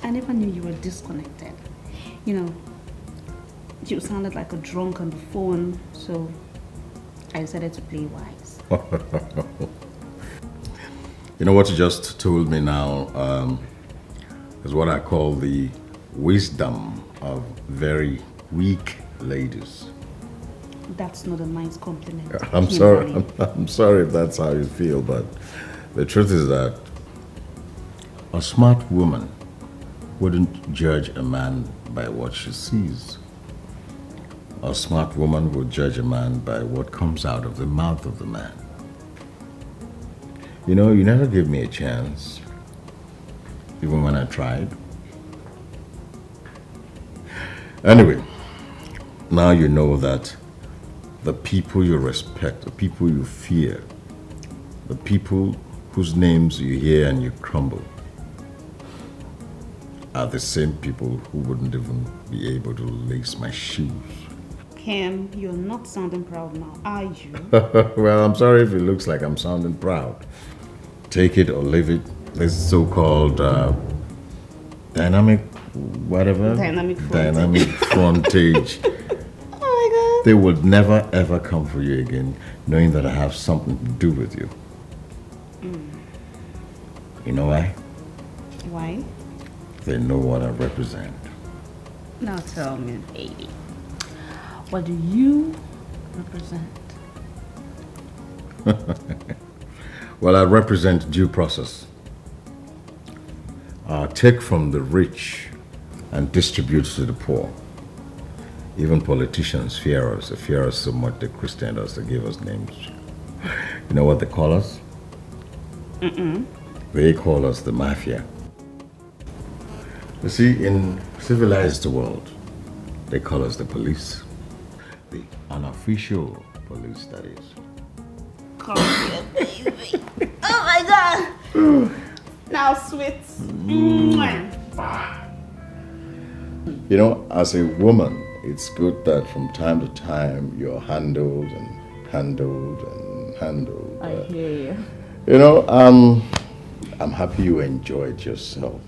never knew you were disconnected. You know, you sounded like a drunk on the phone, so I decided to play wise. You know what you just told me now is what I call the wisdom of very weak ladies. That's not a nice compliment. I'm sorry. I'm sorry if that's how you feel, but the truth is that A smart woman wouldn't judge a man by what she sees. A smart woman would judge a man by what comes out of the mouth of the man. You know, you never gave me a chance, even when I tried. Anyway, now you know that the people you respect, the people you fear, the people whose names you hear and you crumble, are the same people who wouldn't even be able to lace my shoes. Kim, you're not sounding proud now, are you? Well, I'm sorry if it looks like I'm sounding proud. Take it or leave it. This so-called dynamic whatever. Dynamic frontage. Oh my God. They would never ever come for you again, knowing that I have something to do with you. You know why? Why? They know what I represent. Now tell me, baby. What do you represent? Well, I represent due process. Take from the rich and distribute to the poor. Even politicians fear us. They fear us so much they christened us. They give us names. You know what they call us? They call us the mafia. You see, in civilized world, they call us the police. The unofficial police, that is. Come here, baby. Oh my God. Now, sweet. You know, as a woman, it's good that from time to time you're handled and handled and handled. I hear you. You know, I'm happy you enjoyed yourself.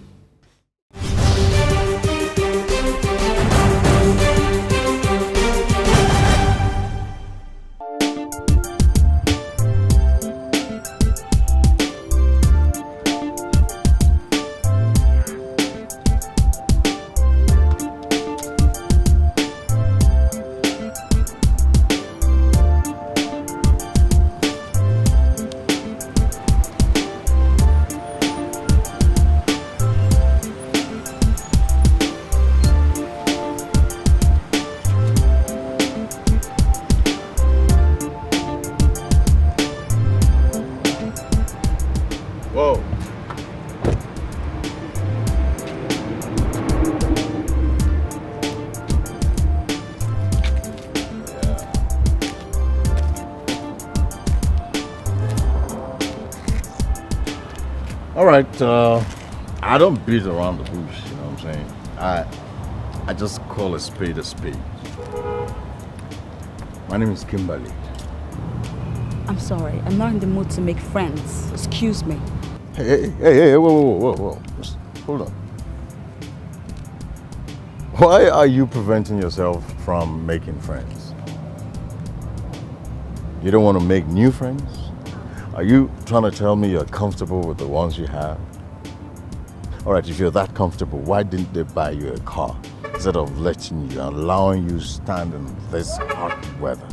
Alright, I don't beat around the bush, you know what I'm saying? I just call a spade a spade. My name is Kimberly. I'm sorry, I'm not in the mood to make friends. Excuse me. Hey, whoa. Just hold on. Why are you preventing yourself from making friends? You don't want to make new friends? Are you trying to tell me you're comfortable with the ones you have? All right, if you're that comfortable, why didn't they buy you a car instead of letting you, allowing you stand in this hot weather?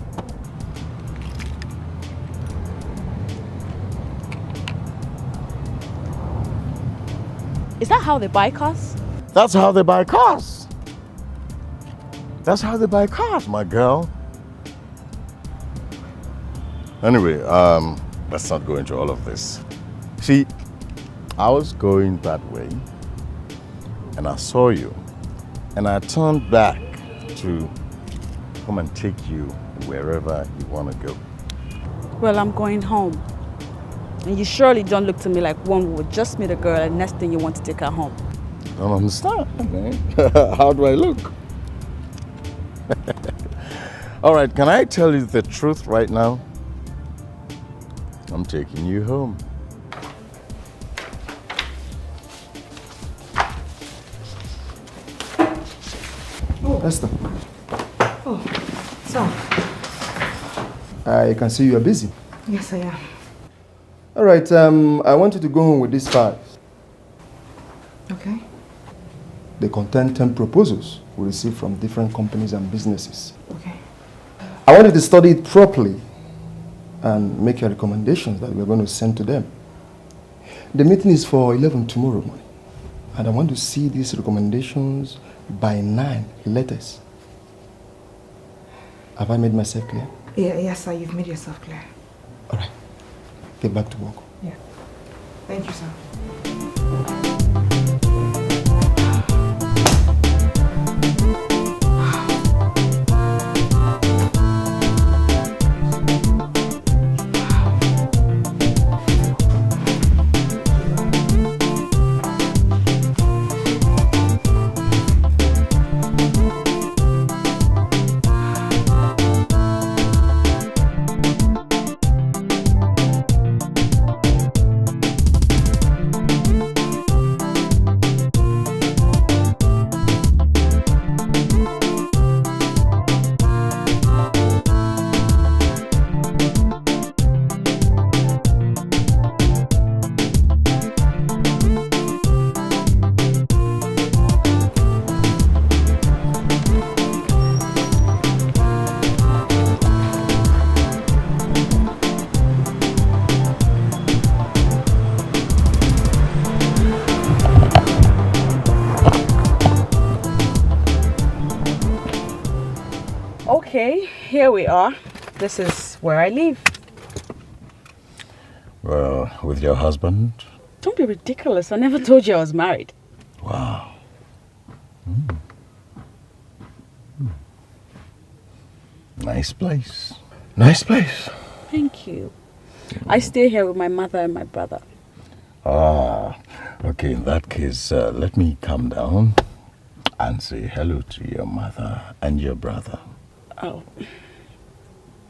Is that how they buy cars? That's how they buy cars. That's how they buy cars, my girl. Anyway, let's not go into all of this. See, I was going that way and I saw you and I turned back to come and take you wherever you want to go. Well, I'm going home. And you surely don't look to me like one who would just meet a girl and next thing you want to take her home. I don't understand, man. How do I look? All right, can I tell you the truth right now? I'm taking you home. Oh, Esther. Oh, so. I can see you are busy. Yes, I am. All right, I want you to go home with these files. Okay. They contain 10 proposals we received from different companies and businesses. Okay. I want you to study it properly and make your recommendations that we're going to send to them. The meeting is for 11 tomorrow morning. And I want to see these recommendations by 9 latest. Have I made myself clear? Yeah, yes, sir. You've made yourself clear. All right. Get back to work. Yeah. Thank you, sir. Okay, here we are. This is where I live. Well, with your husband? Don't be ridiculous. I never told you I was married. Wow. Nice place. Nice place. Thank you. I stay here with my mother and my brother. Ah, okay. In that case, let me come down and say hello to your mother and your brother. Oh.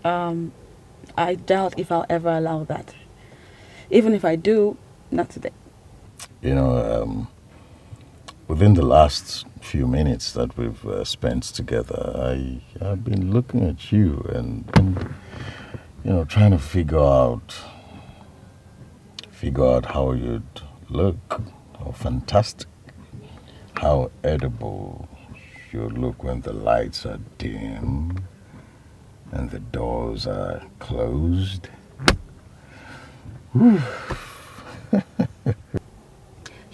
I doubt if I'll ever allow that. Even if I do, not today. You know, within the last few minutes that we've spent together, I've been looking at you and you know, trying to figure out how you'd look. How fantastic, how edible you look when the lights are dim and the doors are closed. You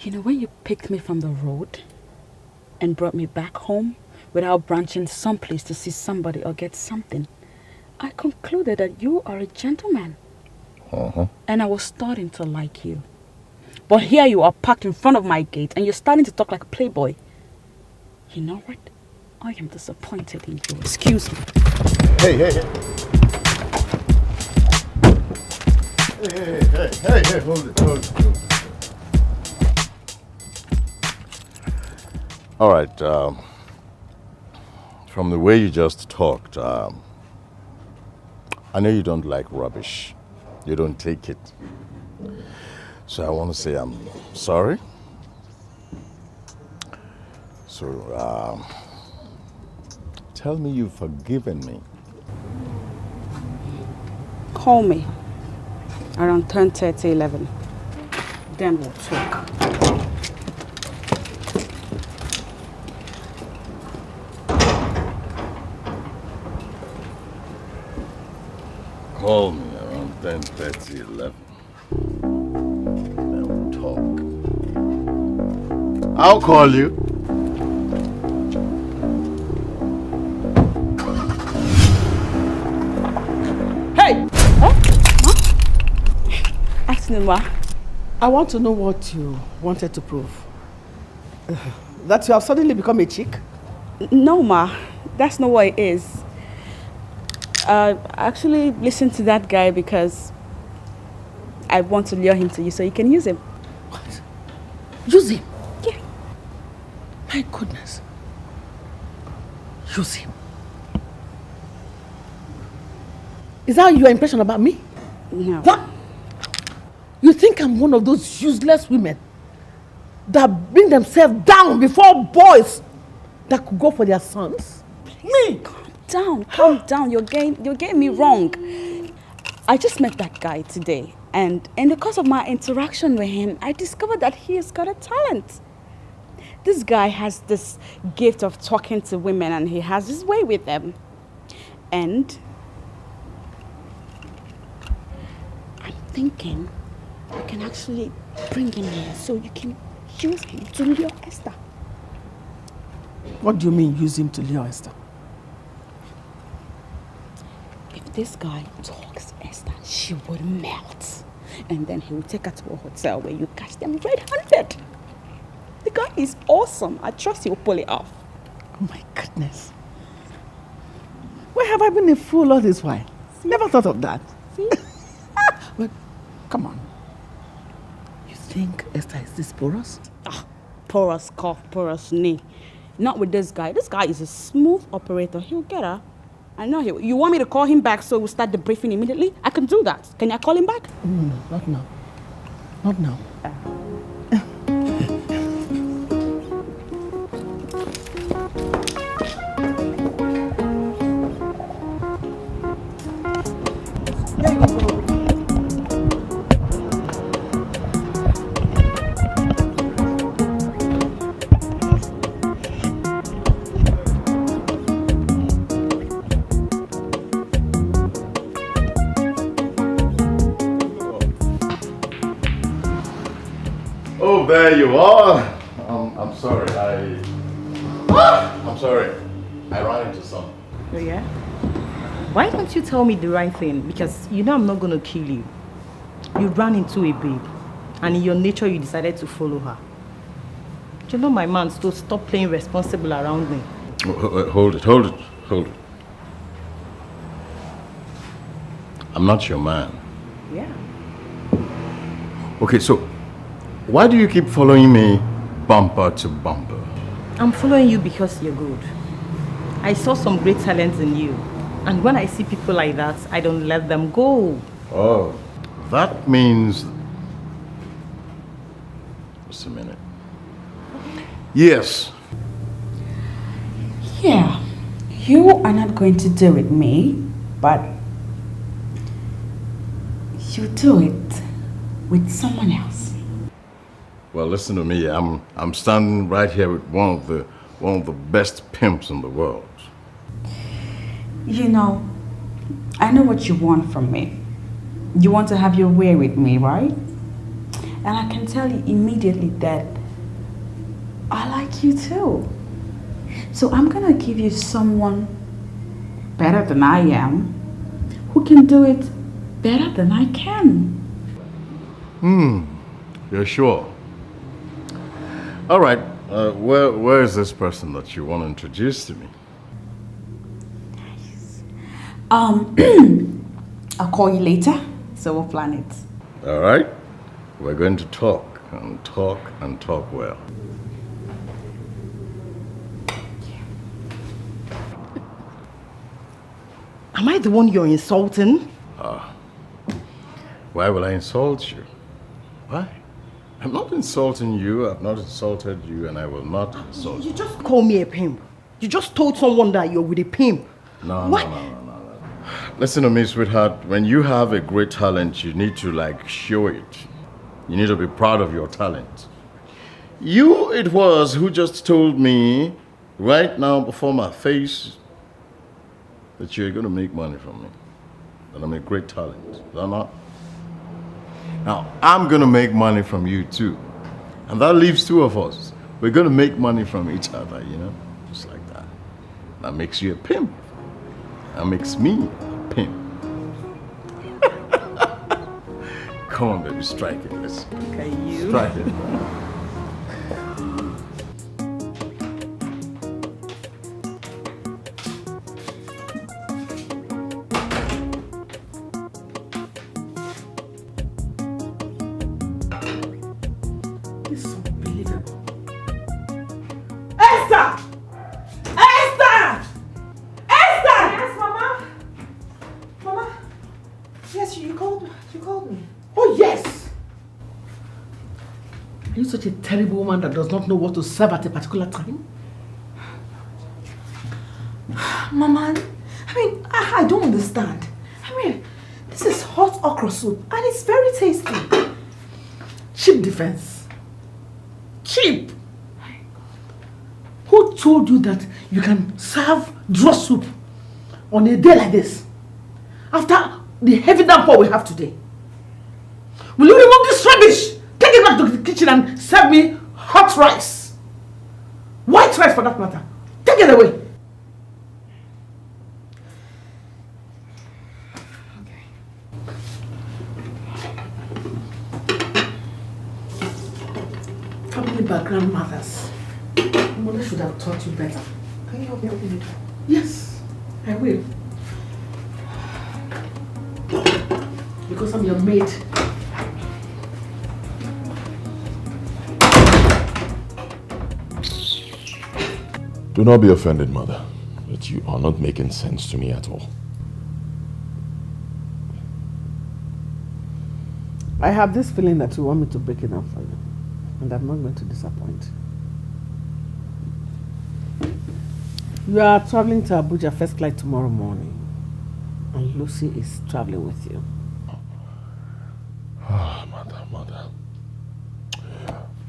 know, when you picked me from the road and brought me back home without branching someplace to see somebody or get something, I concluded that you are a gentleman. And I was starting to like you. But here you are parked in front of my gate and you're starting to talk like a playboy. You know what? I am disappointed in you. Excuse me. Hey. Hey, hold it. All right, from the way you just talked, I know you don't like rubbish. You don't take it. So I want to say I'm sorry. So, tell me you've forgiven me. Call me around 10:30, 11. Then we'll talk. Call me around 10:30, 11. Then we'll talk. I'll call you. Hey! Huh? Afternoon, Ma. I want to know what you wanted to prove. That you have suddenly become a chick? No, Ma. That's not what it is. I actually listened to that guy because I want to lure him to you so you can use him. What? Use him? Yeah. My goodness. Use him. Is that your impression about me? No. What? You think I'm one of those useless women that bring themselves down before boys that could go for their sons? Me? Calm down. You're getting me wrong. I just met that guy today, and in the course of my interaction with him, I discovered that he has got a talent. This guy has this gift of talking to women, and he has his way with them. And I'm thinking we can actually Bring him here so you can use him to lure Esther. What do you mean, use him to lure Esther? If this guy talks Esther, she would melt. And then he will take her to a hotel where you catch them red-handed. The guy is awesome. I trust he'll pull it off. Oh my goodness. Where have I been a fool all this while? Never thought of that. See? But come on. You think Esther is this porous? Porous cough, porous knee. Not with this guy. This guy is a smooth operator. He'll get her. I know he will. You want me to call him back so we'll start the briefing immediately? I can do that. Can I call him back? Not now. Not now. Oh, there you are. I'm sorry. I'm sorry. I ran into something. Oh yeah? Why don't you tell me the right thing? Because you know I'm not going to kill you. You ran into a babe, and in your nature you decided to follow her. You know my man, so stop playing responsible around me. Hold it. I'm not your man. Yeah. Okay, so why do you keep following me bumper to bumper? I'm following you because you're good. I saw some great talent in you. And when I see people like that, I don't let them go. Oh, that means... Just a minute. Yes. Yeah, you are not going to do it me, but you do it with someone else. Well, listen to me. I'm standing right here with one of the best pimps in the world. You know, I know what you want from me. You want to have your way with me, right? And I can tell you immediately that I like you too. So I'm gonna give you someone better than I am, who can do it better than I can. You're sure? All right. Where is this person that you want to introduce to me? I'll call you later, so we'll plan it. All right. We're going to talk and talk and talk well. Am I the one you're insulting? Why will I insult you? Why? I'm not insulting you. I've not insulted you, and I will not insult you. You just call me a pimp. You just told someone that you're with a pimp. No. Listen to me, sweetheart. When you have a great talent, you need to, show it. You need to be proud of your talent. You it was who just told me right now before my face that you're going to make money from me. That I'm a great talent. Is that not? Now, I'm going to make money from you too. And that leaves two of us. We're going to make money from each other, just like that. That makes you a pimp. That makes me a pimp. Come on, baby, strike it. Let's strike it. Such a terrible woman that does not know what to serve at a particular time? Mama, I don't understand. This is hot okra soup and it's very tasty. Cheap defense. Cheap! Who told you that you can serve draw soup on a day like this? After the heavy downpour we have today? Will you remove this rubbish? Take it back to the kitchen and serve me hot rice. White rice for that matter. Take it away. Family background matters. Mother should have taught you better. Can you help me open the door? Yes, I will. Because I'm your maid. Do not be offended, Mother, but you are not making sense to me at all. I have this feeling that you want me to break it up for you. And I'm not going to disappoint. You are traveling to Abuja first flight tomorrow morning. And Lucy is traveling with you. Ah, Mother.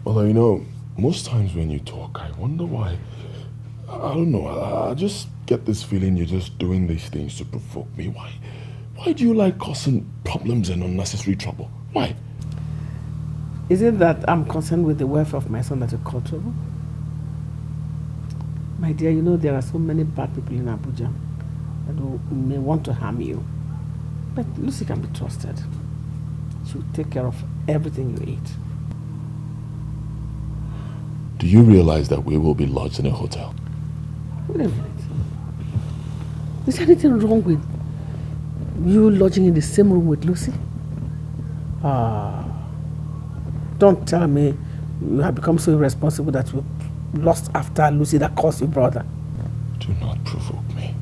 Mother, you know, most times when you talk, I wonder why. I don't know. I just get this feeling you're just doing these things to provoke me. Why do you like causing problems and unnecessary trouble? Why? Is it that I'm concerned with the welfare of my son that you call trouble? My dear, you know there are so many bad people in Abuja that may want to harm you. But Lucy can be trusted. She will take care of everything you eat. Do you realize that we will be lodged in a hotel? Wait a minute. Is there anything wrong with you lodging in the same room with Lucy? Don't tell me you have become so irresponsible that you lost after Lucy that caused your brother. Do not provoke me.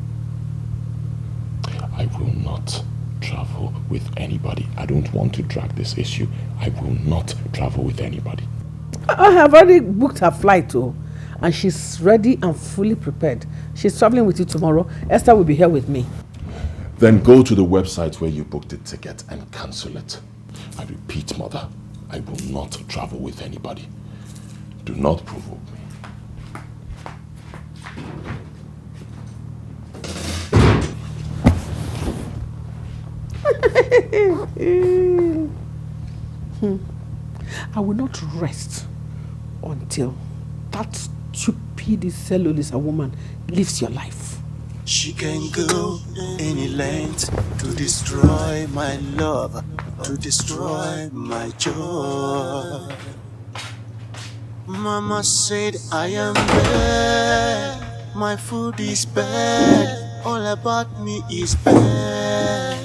I will not travel with anybody. I don't want to drag this issue. I will not travel with anybody. I have already booked her flight too, and she's ready and fully prepared. She's traveling with you tomorrow. Esther will be here with me. Then go to the website where you booked the ticket and cancel it. I repeat, Mother, I will not travel with anybody. Do not provoke me. I will not rest until that stupid cellulose woman lives your life. She can go any length to destroy my love, to destroy my joy. Mama said I am bad, my food is bad, all about me is bad.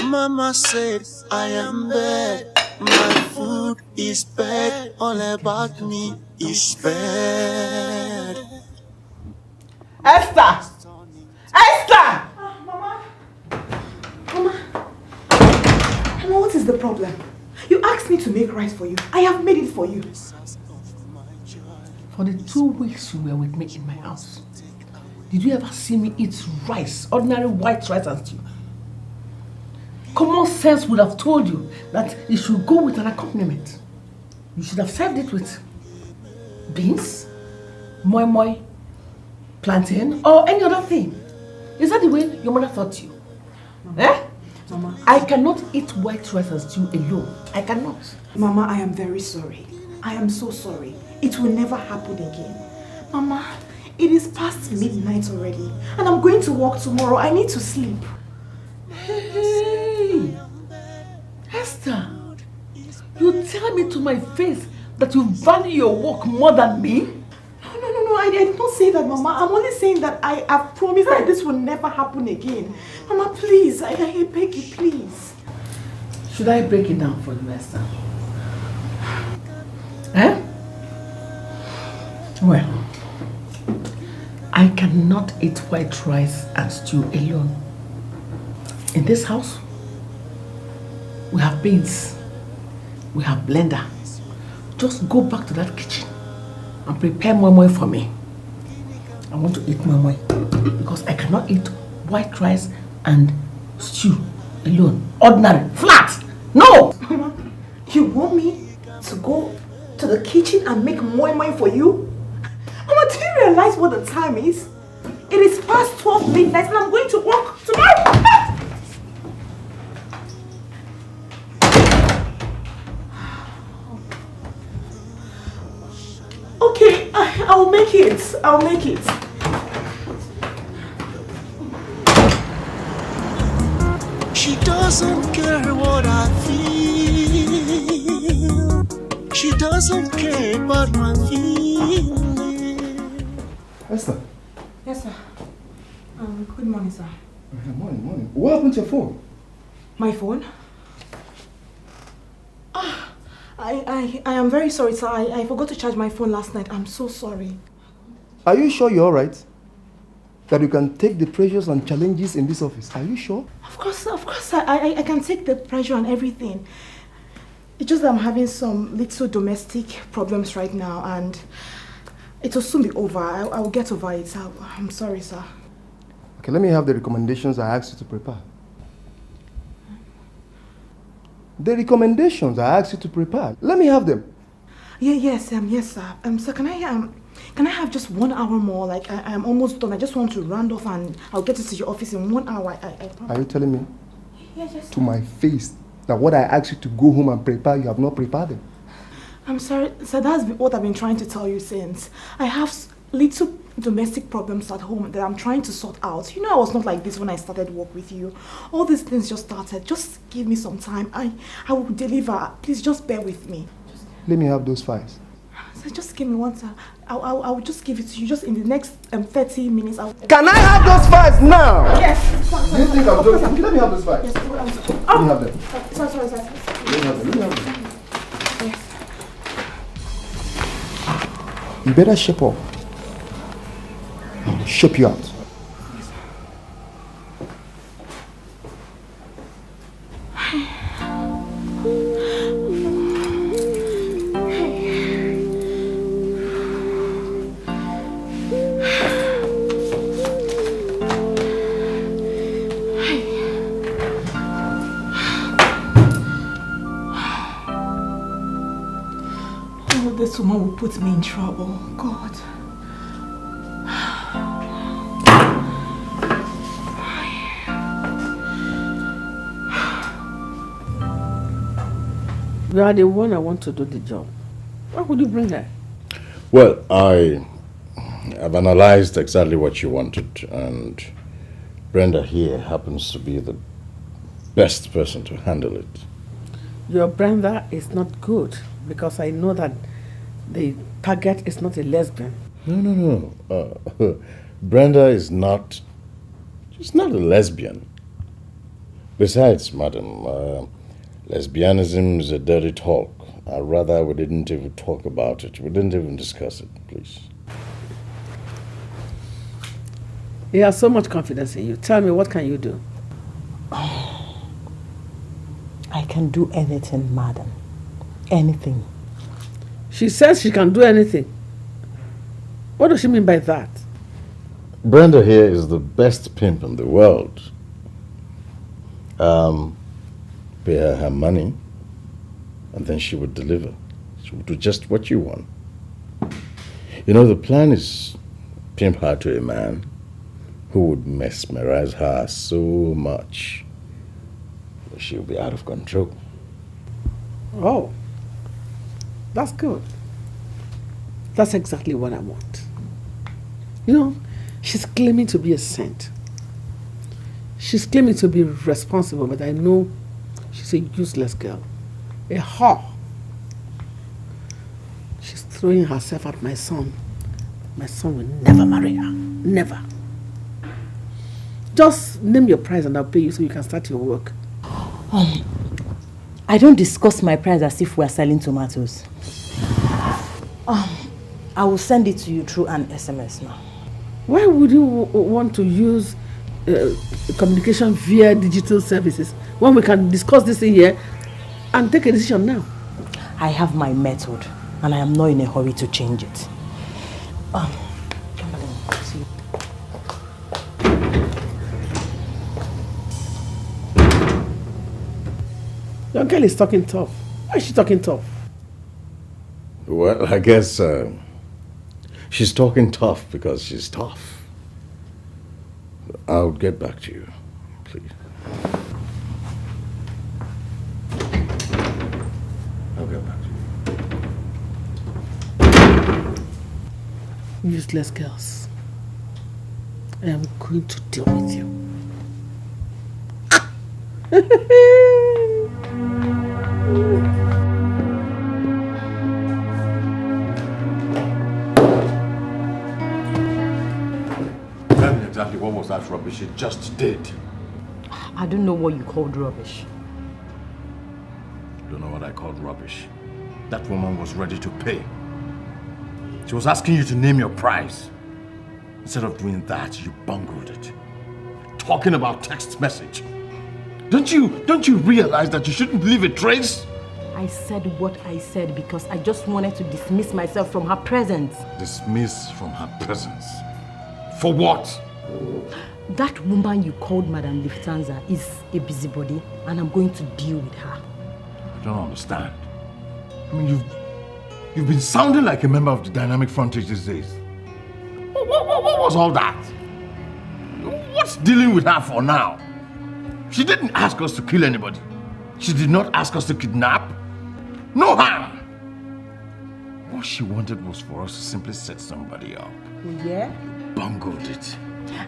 Mama said I am bad, my food is bad, all about me is bad. Esther! Esther! Mama, what is the problem? You asked me to make rice for you. I have made it for you. For the 2 weeks you were with me in my house, did you ever see me eat rice, ordinary white rice and stew? Common sense would have told you that it should go with an accompaniment. You should have served it with beans, moi moi, plantain, or any other thing. Is that the way your mother taught you? Mama, eh? Mama, I cannot eat white rice and stew alone. I cannot. Mama, I am very sorry. I am so sorry. It will never happen again. Mama, it is past midnight already, and I'm going to work tomorrow. I need to sleep. Hey, Esther, you tell me to my face that you value your work more than me? No, I did not say that, Mama. I'm only saying that I have promised that this will never happen again. Mama, please, I beg you, please. Should I break it down for you, Esther? Eh? Well, I cannot eat white rice and stew alone. In this house, we have beans, we have blender. Just go back to that kitchen and prepare moi moi for me. I want to eat moi moi because I cannot eat white rice and stew alone. Ordinary, flat. No! Mama, you want me to go to the kitchen and make moi moi for you? Mama, do you realize what the time is? It is past 12 midnight and I'm going to work tomorrow. Okay, I'll make it. I'll make it. She doesn't care what I feel. She doesn't care about my feelings. Esther. Yes, sir. Good morning, sir. Morning. What happened to your phone? My phone? I am very sorry, sir. I forgot to charge my phone last night. I'm so sorry. Are you sure you're alright? That you can take the pressures and challenges in this office? Are you sure? Of course, sir. I can take the pressure and everything. It's just that I'm having some little domestic problems right now, and it will soon be over. I will get over it. I'm sorry, sir. Okay, let me have the recommendations I asked you to prepare. The recommendations I asked you to prepare. Let me have them. Yes, sir. Sir, can I have just 1 hour more? Like, I'm almost done. I just want to round off and I'll get to your office in 1 hour. Are you telling me? Yes. To my face that what I asked you to go home and prepare, you have not prepared them? I'm sorry, sir. That's what I've been trying to tell you since. I have little domestic problems at home that I'm trying to sort out. You know, I was not like this when I started work with you. All these things just started. Just give me some time. I will deliver. Please just bear with me. Let me have those files. So just give me one time. I will just give it to you just in the next 30 minutes. Can I have those files now? Yes. Do you think I'm joking? Let me have those files. Yes. Let me have them. Sorry. Let me have them. Yes. You better shape up. I'll shape you out. This woman will put me in trouble. God. You are the one I want to do the job. Why would you bring her? Well, I have analyzed exactly what you wanted, and Brenda here happens to be the best person to handle it. Your Brenda is not good because I know that the target is not a lesbian. No. Brenda is not... She's not a lesbian. Besides, madam, lesbianism is a dirty talk. I'd rather we didn't even talk about it. We didn't even discuss it, please. He has so much confidence in you. Tell me, what can you do? I can do anything, madam. Anything. She says she can do anything. What does she mean by that? Brenda here is the best pimp in the world. Pay her money, and then she would deliver. She would do just what you want. You know, the plan is pimp her to a man who would mesmerize her so much that she'll be out of control. Oh, that's good. That's exactly what I want. You know, she's claiming to be a saint. She's claiming to be responsible, but I know she's a useless girl. A whore. She's throwing herself at my son. My son will never marry her. Never. Just name your price and I'll pay you so you can start your work. I don't discuss my price as if we're selling tomatoes. I will send it to you through an SMS now. Why would you want to use communication via digital services when we can discuss this in here and take a decision now? I have my method and I am not in a hurry to change it. See you. Your girl is talking tough. Why is she talking tough? Well, I guess she's talking tough because she's tough. I'll get back to you, please. I'll get back to you. Useless girls. I am going to deal with you. Tell me exactly what was that rubbish you just did? I don't know what you called rubbish. You don't know what I called rubbish. That woman was ready to pay. She was asking you to name your price. Instead of doing that, you bungled it. Talking about text message. Don't you realize that you shouldn't leave a trace? I said what I said because I just wanted to dismiss myself from her presence. Dismiss from her presence? For what? That woman you called Madame Lufthansa is a busybody, and I'm going to deal with her. I don't understand. I mean, you've been sounding like a member of the dynamic frontage these days. What was all that? What's dealing with her for now? She didn't ask us to kill anybody. She did not ask us to kidnap. No harm. What she wanted was for us to simply set somebody up. Yeah? Bungled it.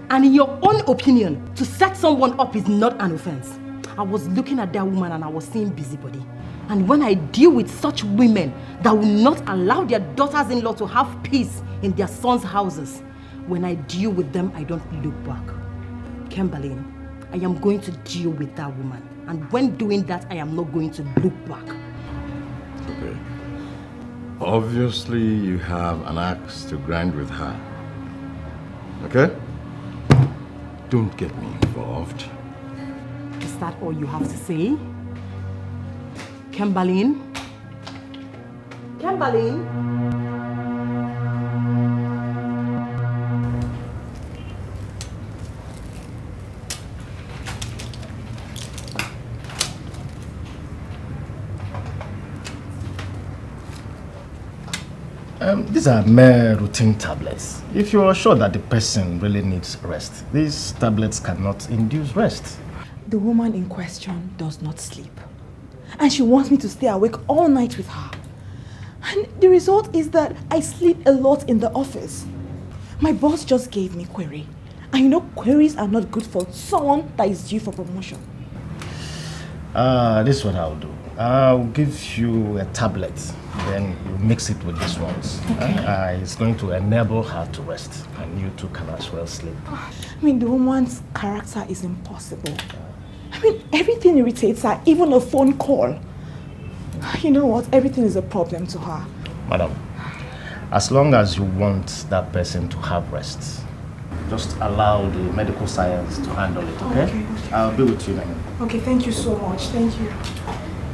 And in your own opinion, to set someone up is not an offense. I was looking at that woman and I was seeing busybody. And when I deal with such women that will not allow their daughters-in-law to have peace in their sons' houses, when I deal with them, I don't look back. Kimberly, I am going to deal with that woman. And when doing that, I am not going to look back. Okay. Obviously, you have an axe to grind with her. Okay? Don't get me involved. Is that all you have to say? Kimberly? Kimberly? These are mere routine tablets. If you are sure that the person really needs rest, these tablets cannot induce rest. The woman in question does not sleep. And she wants me to stay awake all night with her. And the result is that I sleep a lot in the office. My boss just gave me query. And you know queries are not good for someone that is due for promotion. This is what I'll do. I'll give you a tablet. Then you mix it with these ones. Okay. It's going to enable her to rest. And you too can as well sleep. I mean, the woman's character is impossible. I mean, everything irritates her, even a phone call. You know what? Everything is a problem to her. Madam, as long as you want that person to have rest, just allow the medical science to handle it, okay? Okay. I'll be with you then. Okay, thank you so much. Thank you.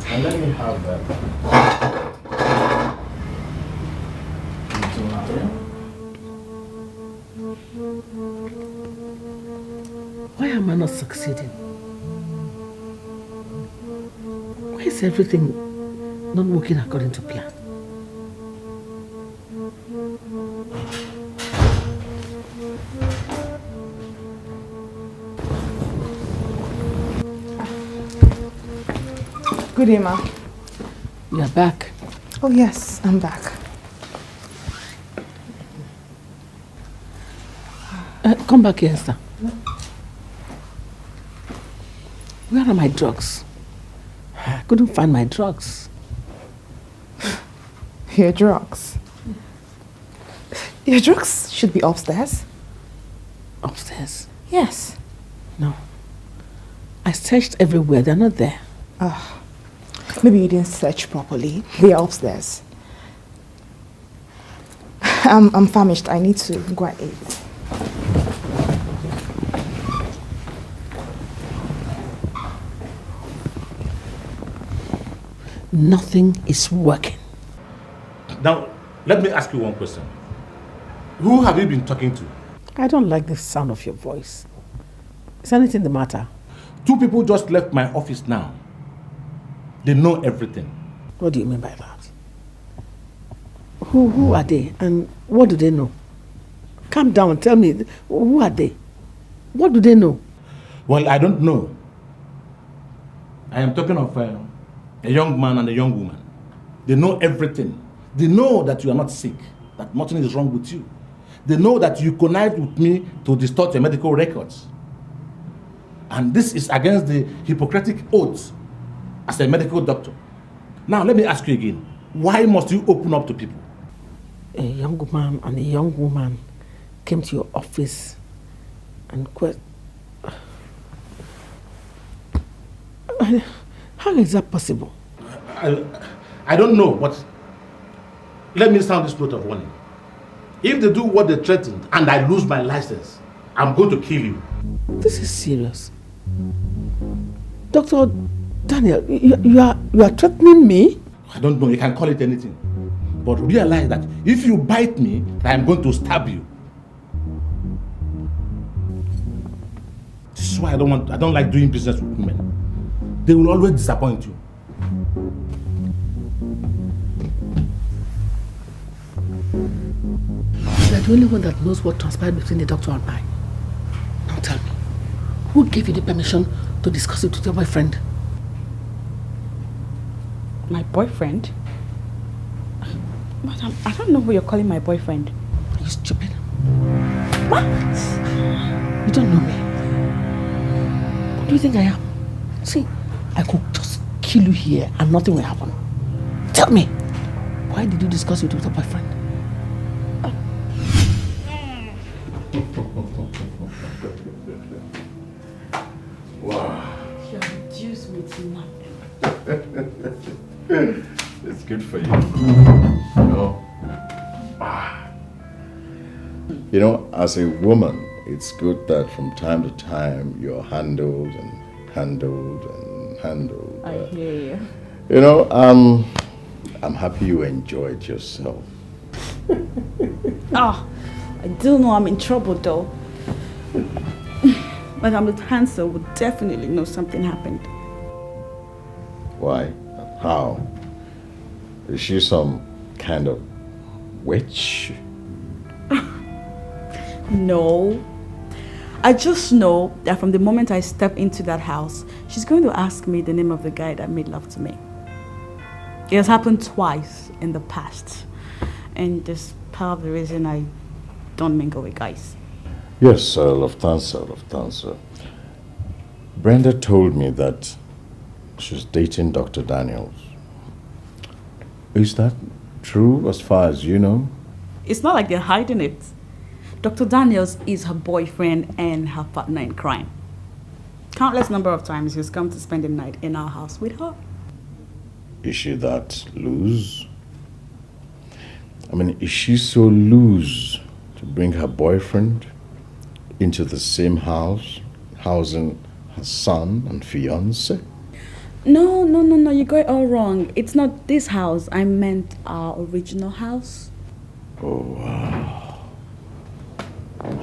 And let me have Why am I not succeeding? Why is everything not working according to plan? Good day, ma. You're back. Oh yes, I'm back. Come back here, Esther. Where are my drugs? I couldn't find my drugs. Your drugs? Your drugs should be upstairs. Upstairs? Yes. No. I searched everywhere. They're not there. Maybe you didn't search properly. They are upstairs. I'm famished. I need to go and eat. Nothing is working. Now, let me ask you one question. Who have you been talking to? I don't like the sound of your voice. Is anything the matter? 2 people just left my office now. They know everything. What do you mean by that? Who are they and what do they know? Calm down and tell me, who are they? What do they know? Well, I don't know. I am talking of a young man and a young woman. They know everything. They know that you are not sick, that nothing is wrong with you. They know that you connived with me to distort your medical records. And this is against the Hippocratic oath as a medical doctor. Now, let me ask you again. Why must you open up to people? A young man and a young woman came to your office and how is that possible? I don't know, but let me sound this note of warning. If they do what they threatened and I lose my license, I'm going to kill you. This is serious. Dr. Daniel, you are threatening me? I don't know, you can call it anything. But realize that if you bite me, I'm going to stab you. This is why I don't like doing business with women. They will always disappoint you. You are the only one that knows what transpired between the doctor and I. Now tell me, who gave you the permission to discuss it with your boyfriend? My boyfriend? Madam, I don't know who you're calling my boyfriend. Are you stupid? What? You don't know me. What do you think I am? See, I could just kill you here and nothing will happen. Tell me, why did you discuss it with your boyfriend? Wow. You're reduced me to nothing. It's good for you. You know? You know, as a woman, it's good that from time to time you're handled and handled and handled. I hear you. You know, I'm happy you enjoyed yourself. I do know I'm in trouble though. Madam Lufthansa would definitely know something happened. Why? How? Is she some kind of witch? No. I just know that from the moment I step into that house, she's going to ask me the name of the guy that made love to me. It has happened twice in the past. And that's part of the reason I don't mingle with guys. Yes, Lufthansa. Brenda told me that she's dating Dr. Daniels. Is that true as far as you know? It's not like they're hiding it. Dr. Daniels is her boyfriend and her partner in crime. Countless number of times he's come to spend the night in our house with her. Is she that loose? I mean, is she so loose to bring her boyfriend into the same house, housing her son and fiancé? No, you got it all wrong. It's not this house. I meant our original house. Oh, wow.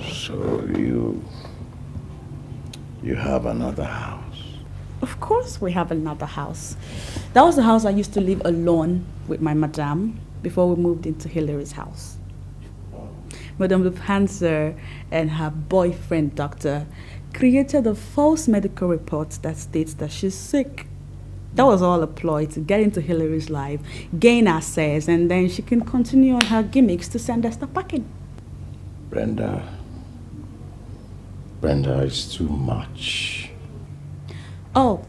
So you have another house? Of course we have another house. That was the house I used to live alone with my madame before we moved into Hillary's house. Madame Lufthansa and her boyfriend, doctor, created a false medical report that states that she's sick. That was all a ploy to get into Hillary's life, gain access, and then she can continue on her gimmicks to send us the packing. Brenda, it's too much. Oh,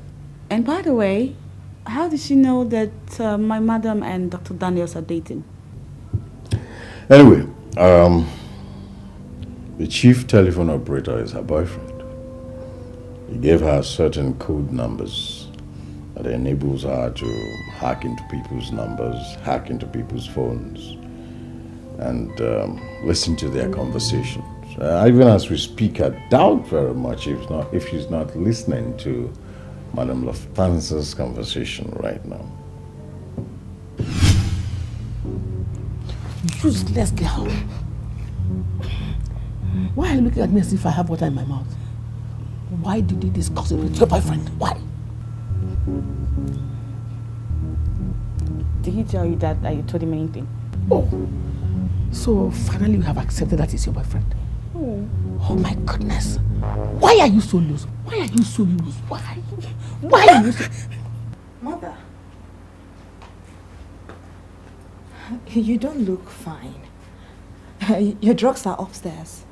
and by the way, how did she know that my madam and Dr. Daniels are dating? Anyway, the chief telephone operator is her boyfriend. He gave her certain code numbers that enables her to hack into people's numbers, hack into people's phones, and listen to their conversations. Even as we speak, I doubt very much if she's not listening to Madame Lufthansa's conversation right now. Useless girl. Why are you looking at me as if I have water in my mouth? Why did you discuss it with your boyfriend? Why? Did he tell you that you told him anything? Oh, so finally you have accepted that he's your boyfriend? Oh my goodness. Why are you so loose? Why are you so loose? Why? Why are you so... Mother, you don't look fine. Your drugs are upstairs.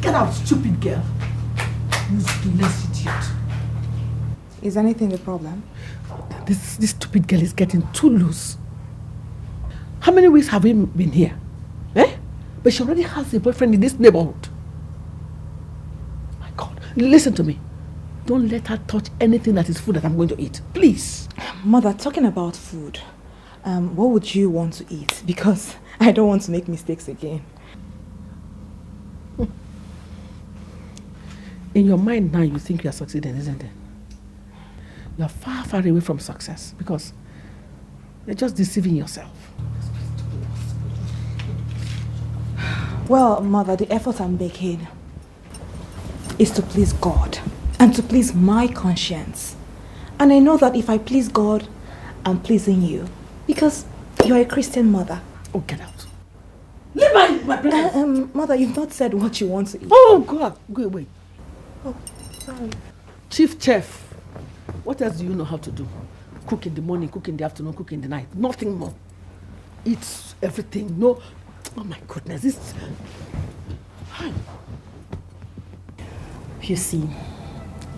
Get out, stupid girl. Useless idiot. Is anything the problem? This stupid girl is getting too loose. How many weeks have we been here? Eh? But she already has a boyfriend in this neighborhood. My God, listen to me. Don't let her touch anything that is food that I'm going to eat. Please. Mother, talking about food, what would you want to eat? Because I don't want to make mistakes again. In your mind now, you think you are succeeding, isn't it? You are far, far away from success because you're just deceiving yourself. Well, Mother, the effort I'm making is to please God and to please my conscience. And I know that if I please God, I'm pleasing you because you're a Christian mother. Oh, get out. Leave my presence. Mother, you've not said what you want to eat. Oh, God. Go away. Oh, sorry. Chief Chef, what else do you know how to do? Cook in the morning, cook in the afternoon, cook in the night. Nothing more. Eat everything. No. Oh, my goodness. This... You see,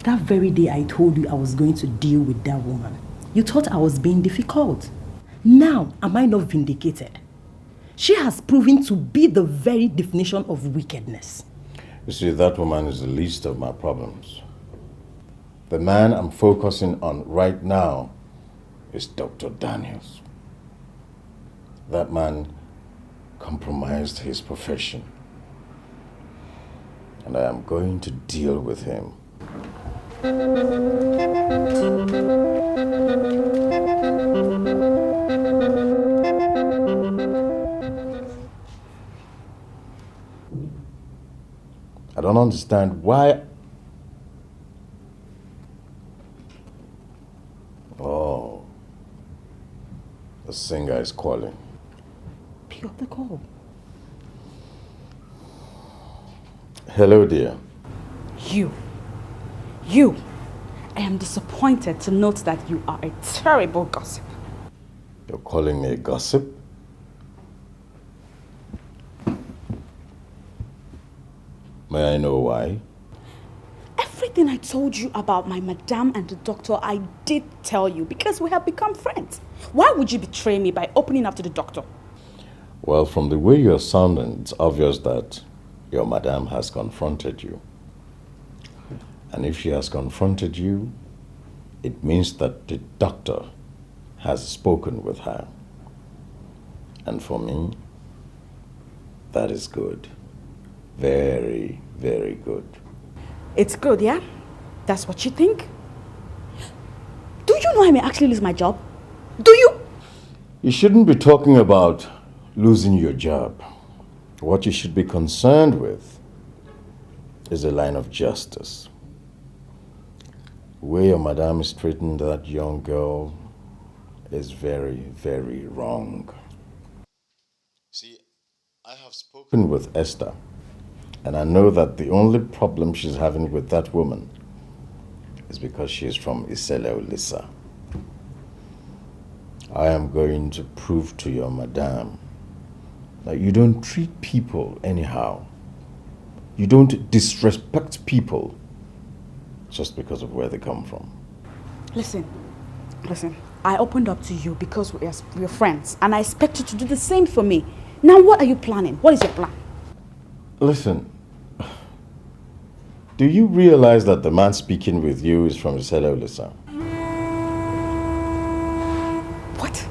that very day I told you I was going to deal with that woman, you thought I was being difficult. Now, am I not vindicated? She has proven to be the very definition of wickedness. You see, that woman is the least of my problems. The man I'm focusing on right now is Dr. Daniels. That man compromised his profession. And I am going to deal with him. I don't understand why. Oh, the singer is calling. Pick up the call. Hello, dear. You. I am disappointed to note that you are a terrible gossip. You're calling me a gossip? May I know why? Everything I told you about my madam and the doctor, I did tell you because we have become friends. Why would you betray me by opening up to the doctor? Well, from the way you're sounding, it's obvious that your madam has confronted you. And if she has confronted you, it means that the doctor has spoken with her. And for me, that is good. Very, very good. It's good, yeah? That's what you think? Do you know I may actually lose my job? Do you? You shouldn't be talking about losing your job. What you should be concerned with is the line of justice. The way your madam is treating that young girl is very, very wrong. See, I have spoken with Esther, and I know that the only problem she's having with that woman is because she is from Escalating. I am going to prove to your madam that you don't treat people anyhow. You don't disrespect people just because of where they come from. Listen. I opened up to you because we're friends, and I expect you to do the same for me. Now, what are you planning? What is your plan? Listen, do you realize that the man speaking with you is from Escalating? What?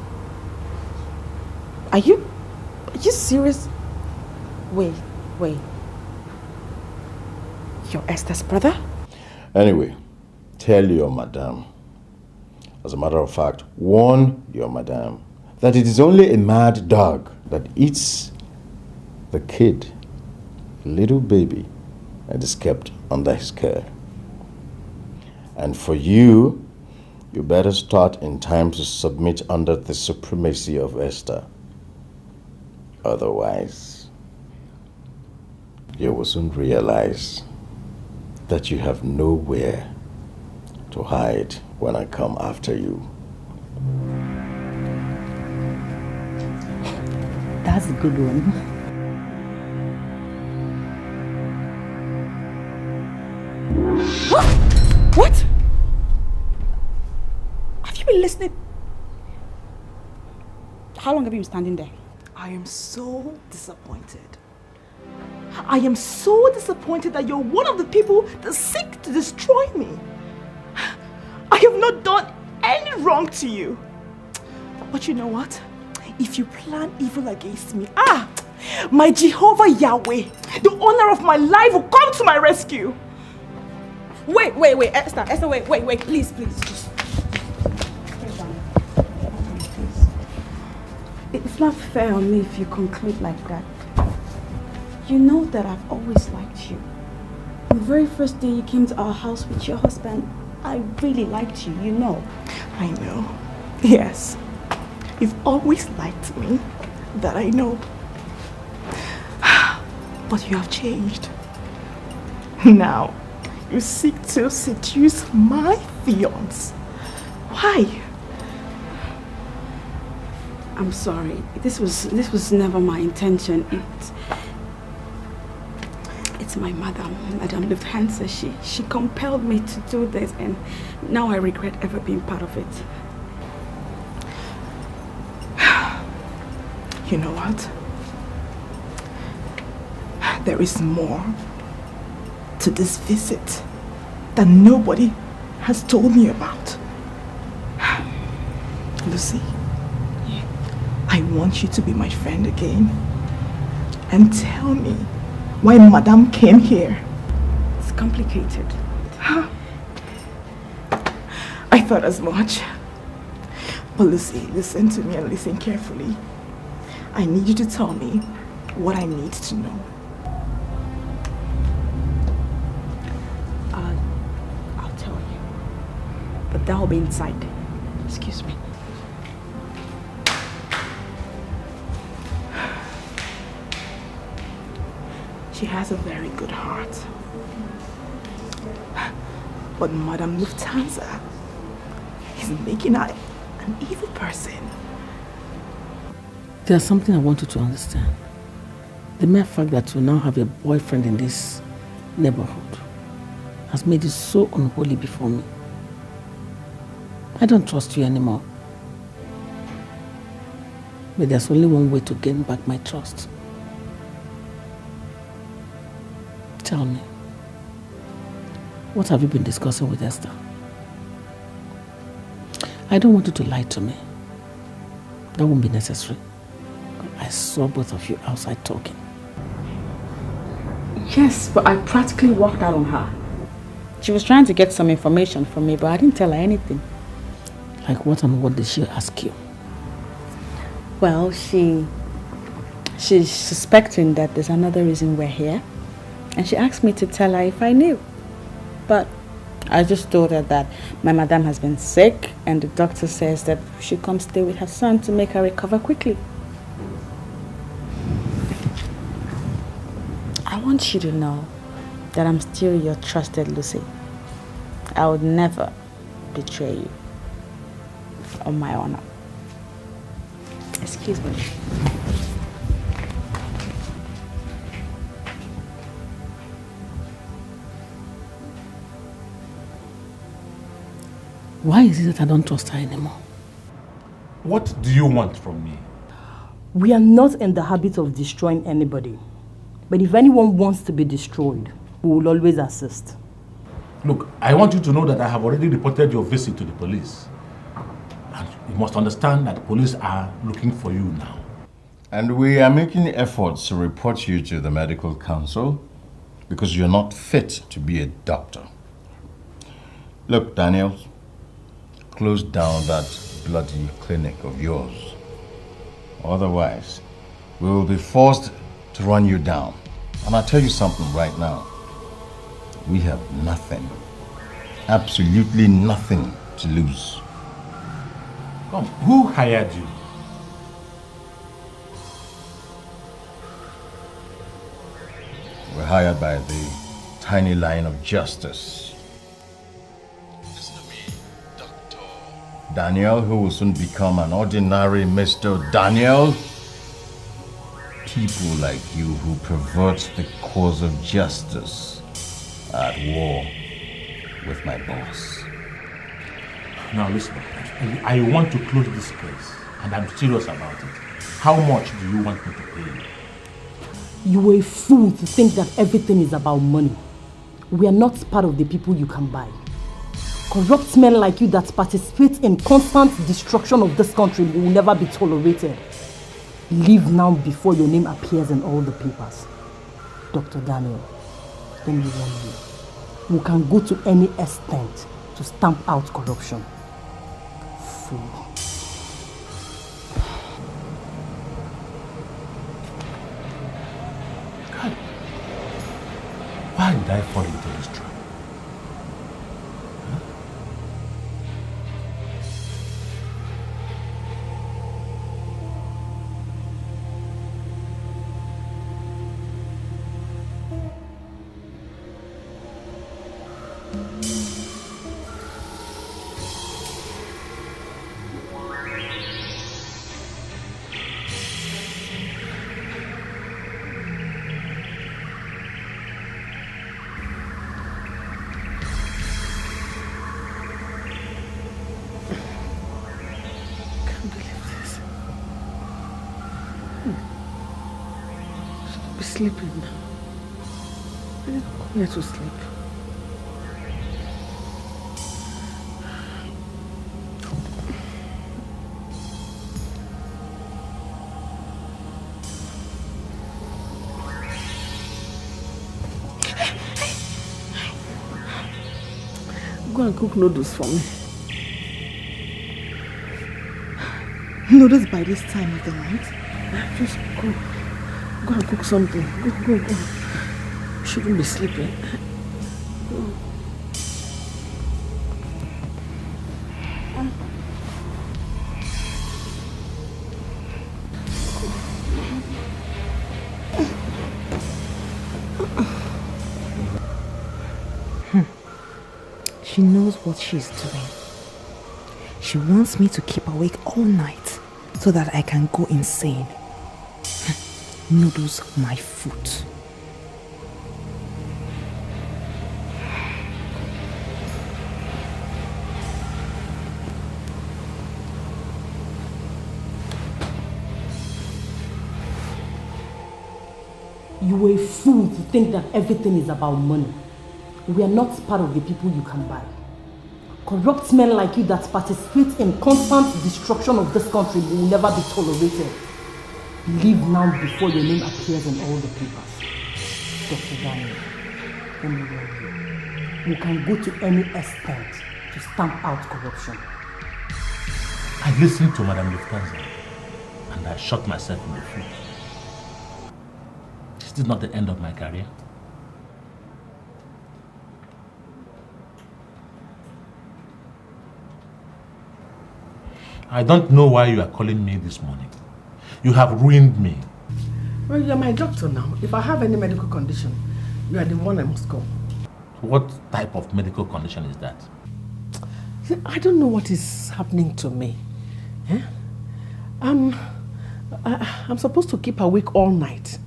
Are you serious? Wait. You're Esther's brother? Anyway, tell your madam, as a matter of fact, warn your madam that it is only a mad dog that eats the kid, little baby, that is kept under his care. And for you, you better start in time to submit under the supremacy of Esther. Otherwise, you will soon realize that you have nowhere to hide when I come after you. That's a good one. What? Have you been listening? How long have you been standing there? I am so disappointed. I am so disappointed that you're one of the people that seek to destroy me. I have not done any wrong to you. But you know what? If you plan evil against me, my Jehovah Yahweh, the owner of my life, will come to my rescue. Wait, Esther, wait, please, just. It's not fair on me if you conclude like that. You know that I've always liked you. The very first day you came to our house with your husband, I really liked you, you know. I know. Yes. You've always liked me. That I know. But you have changed. Now, you seek to seduce my fiancé. Why? I'm sorry. This was never my intention. It's my Madame Lufthansa. She compelled me to do this, and now I regret ever being part of it. You know what? There is more to this visit that nobody has told me about. Lucy, I want you to be my friend again and tell me why Madame came here. It's complicated. I thought as much. But Lucy, listen to me and listen carefully. I need you to tell me what I need to know. I'll tell you. But that will be inside. Excuse me. She has a very good heart. But Madame Lufthansa is making her an evil person. There's something I want you to understand. The mere fact that you now have a boyfriend in this neighborhood has made you so unholy before me. I don't trust you anymore. But there's only one way to gain back my trust. Tell me, what have you been discussing with Esther? I don't want you to lie to me. That won't be necessary. I saw both of you outside talking. Yes, but I practically walked out on her. She was trying to get some information from me, but I didn't tell her anything. Like what and what did she ask you? Well, she's suspecting that there's another reason we're here. And she asked me to tell her if I knew. But I just told her that my madam has been sick and the doctor says that we should come stay with her son to make her recover quickly. I want you to know that I'm still your trusted Lucy. I would never betray you. On my honor. Excuse me. Why is it that I don't trust her anymore? What do you want from me? We are not in the habit of destroying anybody. But if anyone wants to be destroyed, we will always assist. Look, I want you to know that I have already reported your visit to the police. And you must understand that the police are looking for you now. And we are making efforts to report you to the medical council because you're not fit to be a doctor. Look, Daniel, close down that bloody clinic of yours. Otherwise, we will be forced to run you down. And I'll tell you something right now. We have nothing, absolutely nothing to lose. Come, who hired you? We're hired by the tiny line of justice. Daniel, who will soon become an ordinary Mr. Daniel. people like you who pervert the cause of justice are at war with my boss. Now listen, I want to close this case, and I'm serious about it. How much do you want me to pay you? You were a fool to think that everything is about money. We are not part of the people you can buy. Corrupt men like you that participate in constant destruction of this country will never be tolerated. Leave now before your name appears in all the papers. Dr. Daniel, let me warn you. We can go to any extent to stamp out corruption. Fool. God, why did I fall into this trap? Sleeping now. I didn't come here to sleep. Go and cook noodles for me. Noodles by this time of the night? Just go. Go and cook something. Go. You shouldn't be sleeping. Go. She knows what she's doing. She wants me to keep awake all night so that I can go insane. Noodles my foot. You were a fool to think that everything is about money. We are not part of the people you can buy. Corrupt men like you that participate in constant destruction of this country will never be tolerated. Leave now before your name appears in all the papers. Dr. Daniel, let me warn you. We can go to any extent to stamp out corruption. I listened to Madame Lufthansa and I shot myself in the foot. This is not the end of my career. I don't know why you are calling me this morning. You have ruined me. Well, you're my doctor now. If I have any medical condition, you are the one I must call. What type of medical condition is that? I don't know what is happening to me. Eh? I'm supposed to keep awake all night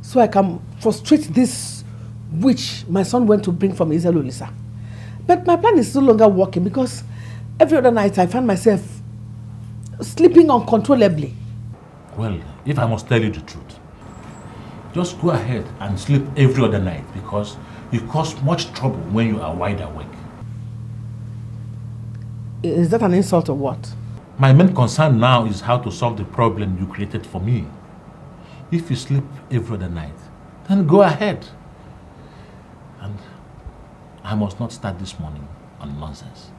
so I can frustrate this witch my son went to bring from Izelolisa. But my plan is no longer working because every other night I find myself sleeping uncontrollably. Well, if I must tell you the truth, just go ahead and sleep every other night because you cause much trouble when you are wide awake. Is that an insult or what? My main concern now is how to solve the problem you created for me. If you sleep every other night, then go ahead. And I must not start this morning on nonsense.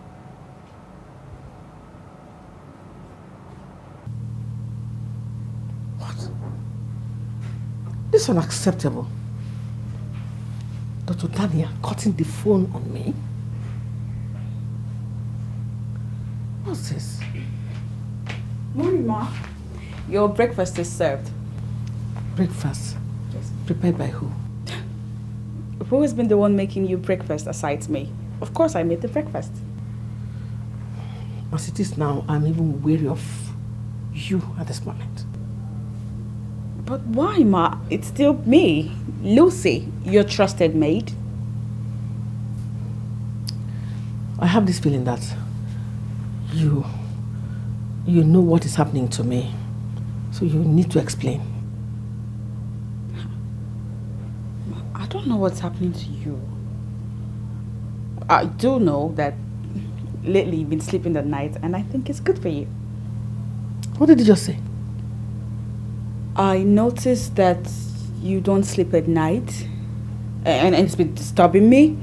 What? This is unacceptable. Dr. Daniel cutting the phone on me. What's this? Morning, Ma. Your breakfast is served. Breakfast? Yes. Prepared by who? Who has been the one making you breakfast aside me? Of course I made the breakfast. As it is now, I'm even wary of you at this moment. But why, Ma? It's still me, Lucy, your trusted maid. I have this feeling that you know what is happening to me. So you need to explain. I don't know what's happening to you. I do know that lately you've been sleeping at night, and I think it's good for you. What did you just say? I noticed that you don't sleep at night, and it's been disturbing me.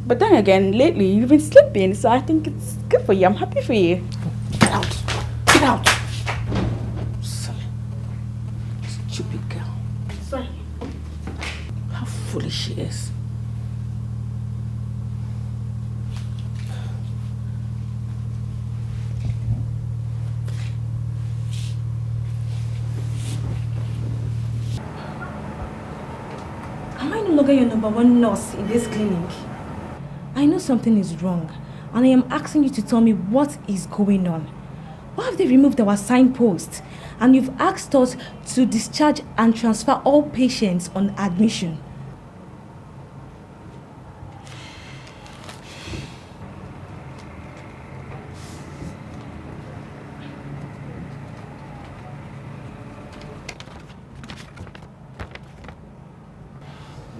But then again, lately you've been sleeping, so I think it's good for you. I'm happy for you. Get out! Get out! Silly. Stupid girl. Sorry. How foolish she is. Am I no longer your #1 nurse in this clinic? I know something is wrong, and I am asking you to tell me what is going on. Why have they removed our signpost? And you've asked us to discharge and transfer all patients on admission.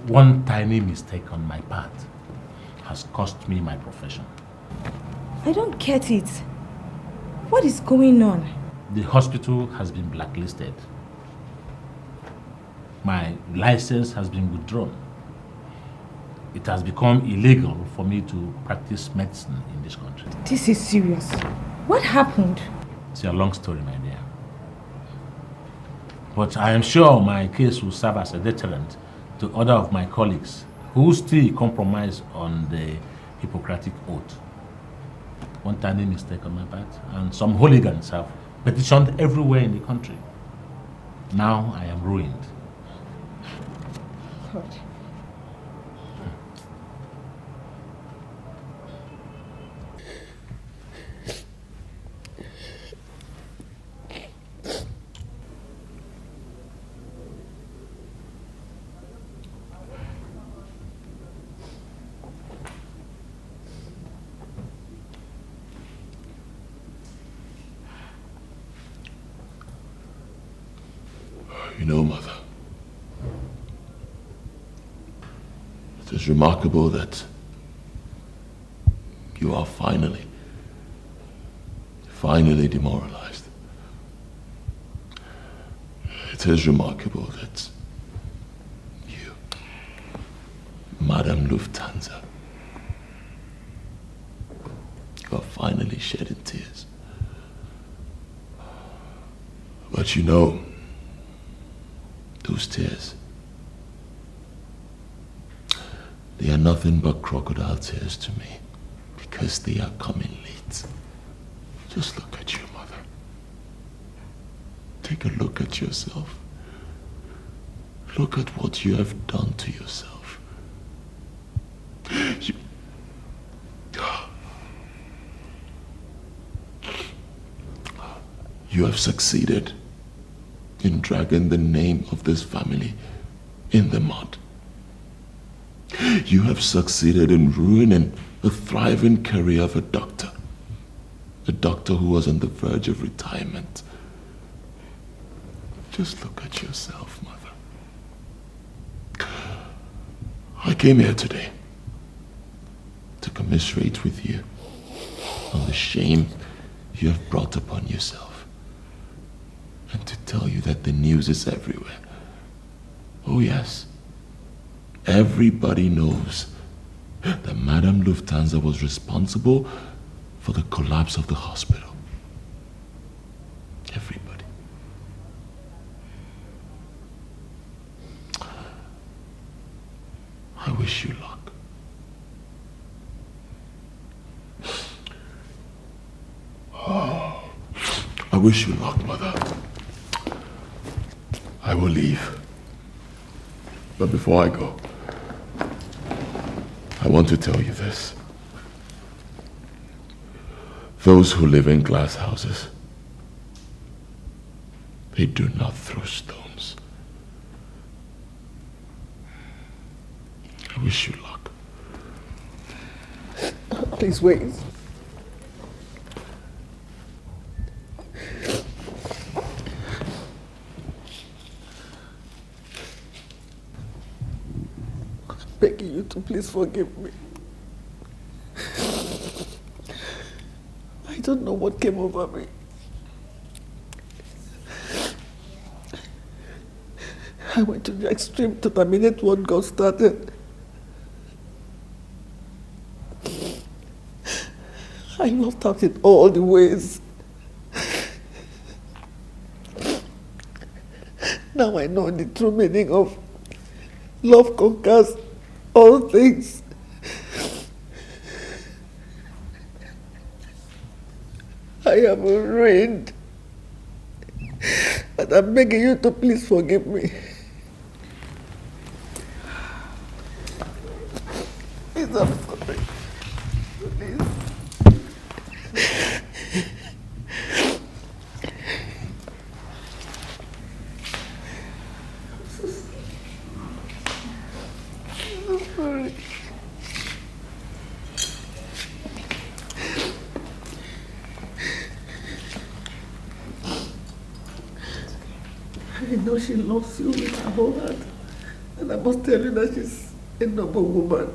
One tiny mistake on my part has cost me my profession. I don't get it. What is going on? The hospital has been blacklisted. My license has been withdrawn. It has become illegal for me to practice medicine in this country. This is serious. What happened? It's a long story, my dear. But I am sure my case will serve as a deterrent to other of my colleagues who still compromise on the Hippocratic Oath. One tiny mistake on my part, and some hooligans have petitioned everywhere in the country. Now I am ruined. God. You know, Mother, it is remarkable that you are finally demoralized. It is remarkable that you, Madame Lufthansa, you are finally shedding tears. But you know, those tears, they are nothing but crocodile tears to me, because they are coming late. Just look at your mother. Take a look at yourself. Look at what you have done to yourself. You have succeeded in dragging the name of this family in the mud. You have succeeded in ruining the thriving career of a doctor who was on the verge of retirement. Just look at yourself, Mother. I came here today to commiserate with you on the shame you have brought upon yourself, and to tell you that the news is everywhere. Oh yes, everybody knows that Madame Lufthansa was responsible for the collapse of the hospital. Everybody. I wish you luck. I wish you luck, Mother. I will leave. But before I go, I want to tell you this. Those who live in glass houses, They do not throw stones. I wish you luck. Please wait. I'm begging you to please forgive me. I don't know what came over me. I went to the extreme to terminate what God started. I lost out in all the ways. Now I know the true meaning of love conquers all things. I am ruined. But I'm begging you to please forgive me. Please, I'm sorry. Please. I'm sorry. I know she loves you with her whole heart. And I must tell you that she's a noble woman.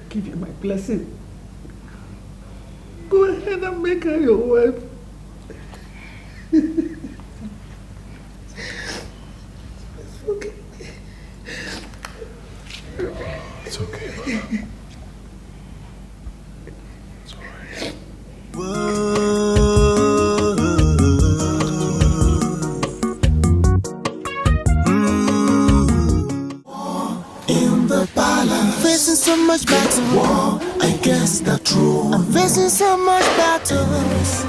Give you my blessing. Go ahead and make her your wife. It's okay. It's okay, brother. It's alright. Facing so much battle. War, I guess that's true. I'm facing so much battles.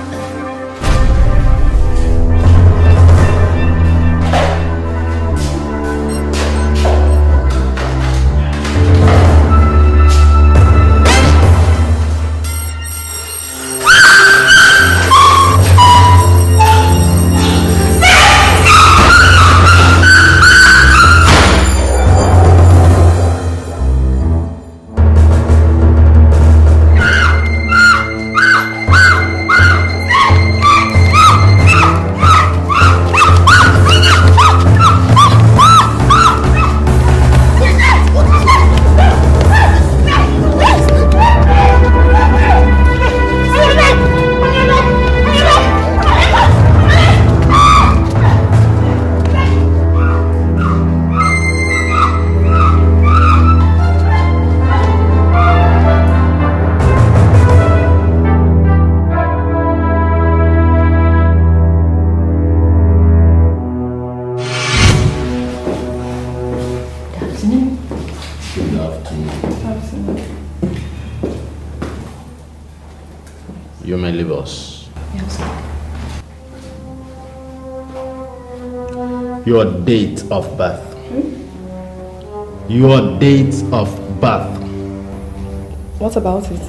You may leave us. Yes, sir. Your date of birth. Your date of birth. What about it?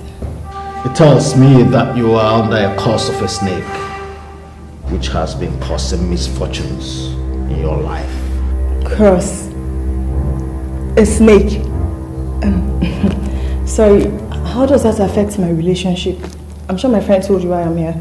It tells me that you are under a curse of a snake, which has been causing misfortunes in your life. Curse. A snake. Sorry, how does that affect my relationship? I'm sure my friend told you why I'm here.